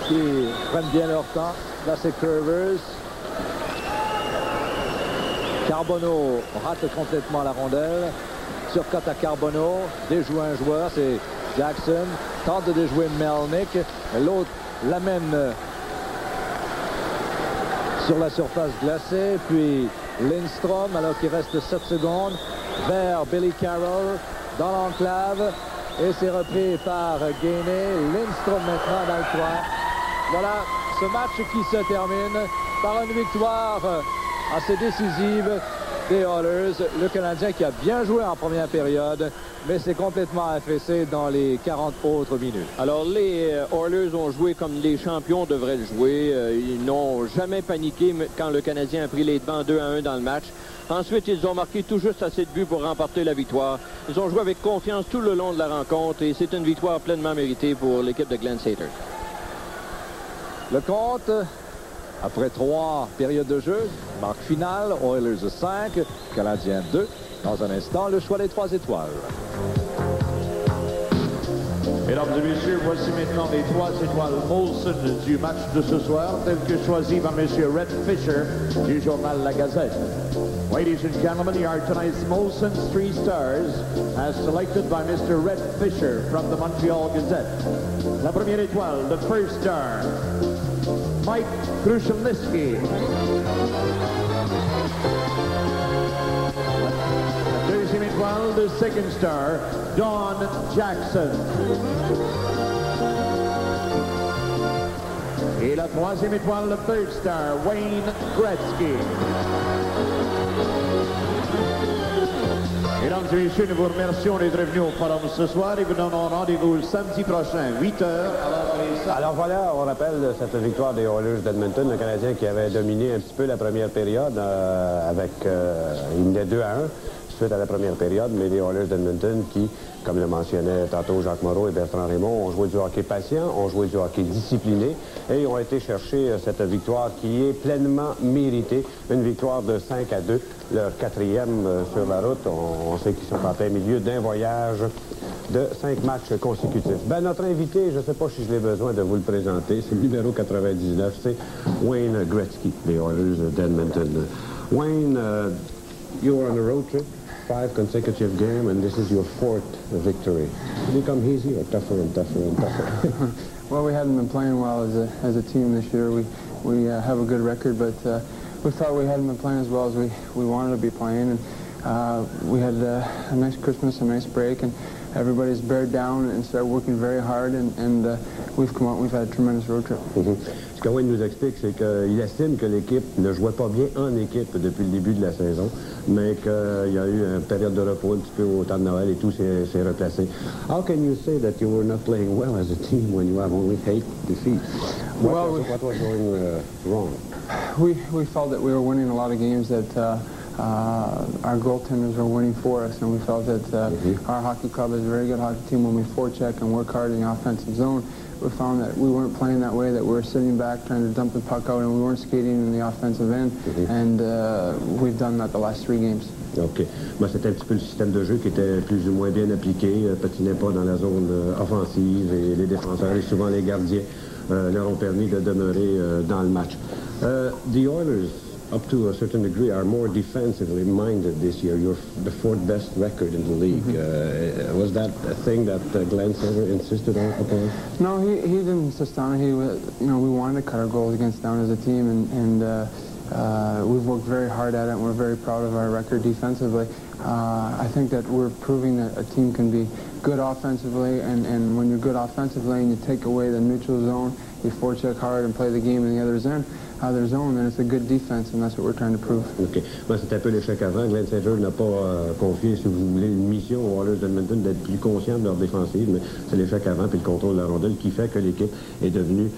Speaker 3: qui prennent bien leur temps. Là, c'est Curvers. Carbonneau rate complètement la rondelle. Turcotte à Carbonneau, déjoue un joueur, c'est Jackson, tente de déjouer Melnick, l'autre l'amène sur la surface glacée, puis Lindstrom, alors qu'il reste 7 secondes, vers Billy Carroll dans l'enclave, et c'est repris par Gainé. Lindstrom maintenant dans le coin. Voilà ce match qui se termine par une victoire assez décisive des Oilers. Le Canadien qui a bien joué en première période, mais c'est complètement affaissé dans les 40 autres minutes.
Speaker 2: Alors, les Oilers ont joué comme les champions devraient le jouer. Ils n'ont jamais paniqué quand le Canadien a pris les devants 2-1 dans le match. Ensuite, ils ont marqué tout juste assez de buts pour remporter la victoire. Ils ont joué avec confiance tout le long de la rencontre et c'est une victoire pleinement méritée pour l'équipe de Glenn Sather.
Speaker 3: Le compte, après 3 périodes de jeu, marque finale, Oilers 5, Canadiens 2. Dans un instant, le choix des 3 étoiles.
Speaker 1: Mesdames et messieurs, voici maintenant les 3 étoiles Molson du match de ce soir, telles que choisies par M. Red Fisher du journal La Gazette. Ladies and gentlemen, here are tonight's Molson's 3 stars, as selected by Mr. Red Fisher from the Montreal Gazette. La première étoile, the first star, Mike Krushelnyski. La deuxième étoile, the second star, Don Jackson. Et la troisième étoile, le third star, Wayne Gretzky. Mesdames et messieurs, nous vous remercions d'être venus au forum ce soir et vous donnons rendez-vous le samedi prochain, 8 heures.
Speaker 4: Alors voilà, on rappelle cette victoire des Oilers d'Edmonton, le Canadien qui avait dominé un petit peu la première période avec il menait 2-1 suite à la première période, mais les Oilers d'Edmonton qui, comme le mentionnait tantôt Jacques Moreau et Bertrand Raymond, ont joué du hockey patient, ont joué du hockey discipliné et ont été chercher cette victoire qui est pleinement méritée. Une victoire de 5-2, leur 4e sur la route. On sait qu'ils sont en plein milieu d'un voyage de 5 matchs consécutifs. Ben, notre invité, je ne sais pas si je l'ai besoin de vous le présenter, c'est le numéro 99, c'est Wayne Gretzky, des Oilers d'Edmonton. Wayne, you were on a road trip. 5 consecutive games, and this is your 4th victory. Did it come easy or tougher and tougher and tougher?
Speaker 5: Well, we hadn't been playing well as a team this year. We have a good record, but we thought we hadn't been playing as well as we wanted to be playing. And we had a nice Christmas, a nice break, and everybody's bared down and started working very hard. And we've come out. We've had a tremendous road trip.
Speaker 4: Ce que Wayne nous explique, c'est qu'il estime que l'équipe ne jouait pas bien en équipe depuis le début de la saison, mais qu'il y a eu une période de repos un petit peu au temps de Noël et tout s'est replacé. How can you say that you were not playing well as a team when you have only 8 defeats? What was going wrong?
Speaker 5: We felt that we were winning a lot of games that our goaltenders were winning for us, and we felt that our hockey club is a very good hockey team. When we forecheck and work hard in the offensive zone, we found that we weren't playing that way, that we were sitting back trying to dump the puck out, and we weren't skating in the offensive end, and we've done that the last 3 games.
Speaker 4: OK. Ben, c'était un petit peu le système de jeu qui était plus ou moins bien appliqué, patinait pas dans la zone offensive, et les défenseurs et souvent les gardiens leur ont permis de demeurer dans le match. The Oilers, up to a certain degree, are more defensively minded this year. You're the 4th best record in the league. Was that a thing that Glenn Silver insisted upon?
Speaker 5: No, he didn't insist on it. We wanted to cut our goals against down as a team, and we've worked very hard at it, and we're very proud of our record defensively. I think that we're proving that a team can be good offensively, and when you're good offensively and you take away the neutral zone, you forecheck hard and play the game in the other zone, then it's a good defense, and that's what we're trying to prove.
Speaker 4: OK. Ben, c'est un peu l'échec avant. Glenn Sager n'a pas confié, si vous voulez, une mission aux Oilers d'Edmonton d'être plus conscient de leur défensive, mais c'est l'échec avant puis le contrôle de la rondelle qui fait que l'équipe est devenue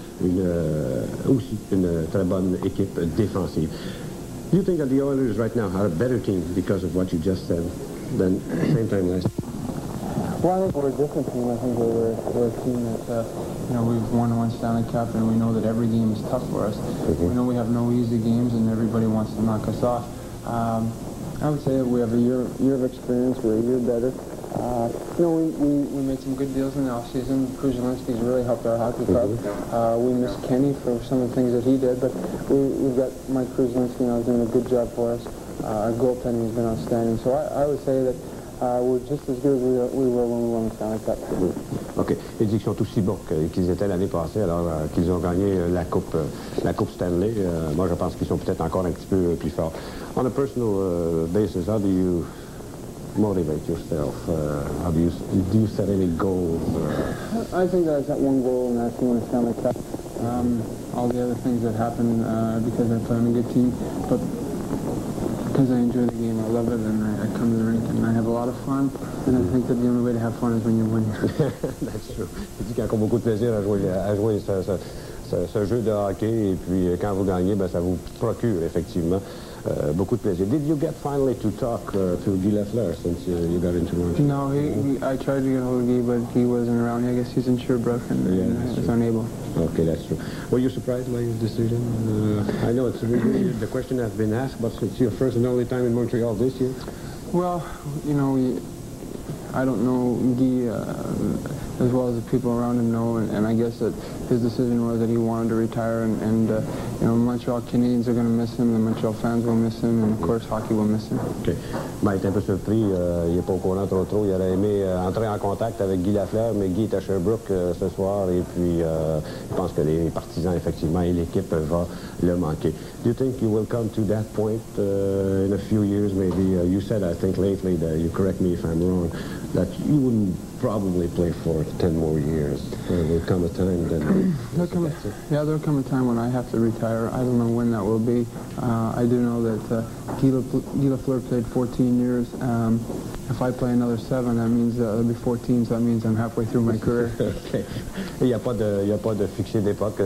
Speaker 4: aussi une très bonne équipe défensive. Do you think that the Oilers right now are a better team because of what you just said than same time last year?
Speaker 5: Well, I think we're a different team. I think we're a team that, we've won 1 Stanley Cup, and we know that every game is tough for us. We know we have no easy games, and everybody wants to knock us off. I would say that we have a year of experience. We're a year better. We made some good deals in the offseason. Krushelnyski's really helped our hockey club. We miss Kenny for some of the things that he did, but we've got Mike Krushelnyski now doing a good job for us. Our goaltending has been outstanding. So I would say that we're just as good as we were when we won the Stanley Cup.
Speaker 4: OK. Ils disent qu'ils sont aussi bons qu'ils étaient l'année passée, alors qu'ils ont gagné la Coupe Stanley. Moi, je pense qu'ils sont peut-être encore un petit peu plus forts. On a personal basis, how do you motivate yourself? How do you set any goals?
Speaker 5: I think that I set one goal, and that's to win a Stanley Cup. All the other things that happen because I play on a good team, but because I enjoy the game, I love it, and I come to the rink and I have a lot of fun, and I think that the only way to have fun is when you win.
Speaker 4: That's true. Il dit qu'il y a encore beaucoup de plaisir à jouer ce jeu de hockey, et puis quand vous gagnez, ben, ça vous procure effectivement beaucoup de plaisir. Did you get finally to talk to Guy Lafleur since you got into Montreal?
Speaker 5: No, I tried to get hold of Guy, but he wasn't around. I guess he's in Sherbrooke and was unable.
Speaker 4: Okay, that's true. Were you surprised by his decision? I know it's really, the question has been asked, but it's your first and only time in Montreal this year.
Speaker 5: Well, I don't know Guy as well as the people around him know. And I guess that his decision was that he wanted to retire. And you know, Montreal Canadiens are going to miss him. The Montreal fans will miss him. And, of course, hockey will miss him.
Speaker 4: OK. Ben, il est un peu surpris. Il n'est pas au courant trop. Il aurait aimé entrer en contact avec Guy Lafleur, mais Guy est à Sherbrooke ce soir. Et puis, je pense que les partisans, effectivement, et l'équipe va le manquer. Do you think you will come to that point in a few years, maybe? You said, I think, lately, that you correct me if I'm wrong, that you wouldn't probably play for 10 more years. There will come a time then.
Speaker 5: There'll come a time when I have to retire. I don't know when that will be. I do know that Guy Lafleur played 14 years. If I play another 7, that means it'll be 14, so that means I'm halfway through my career.
Speaker 4: OK. Il n'y a pas de fixé d'époque.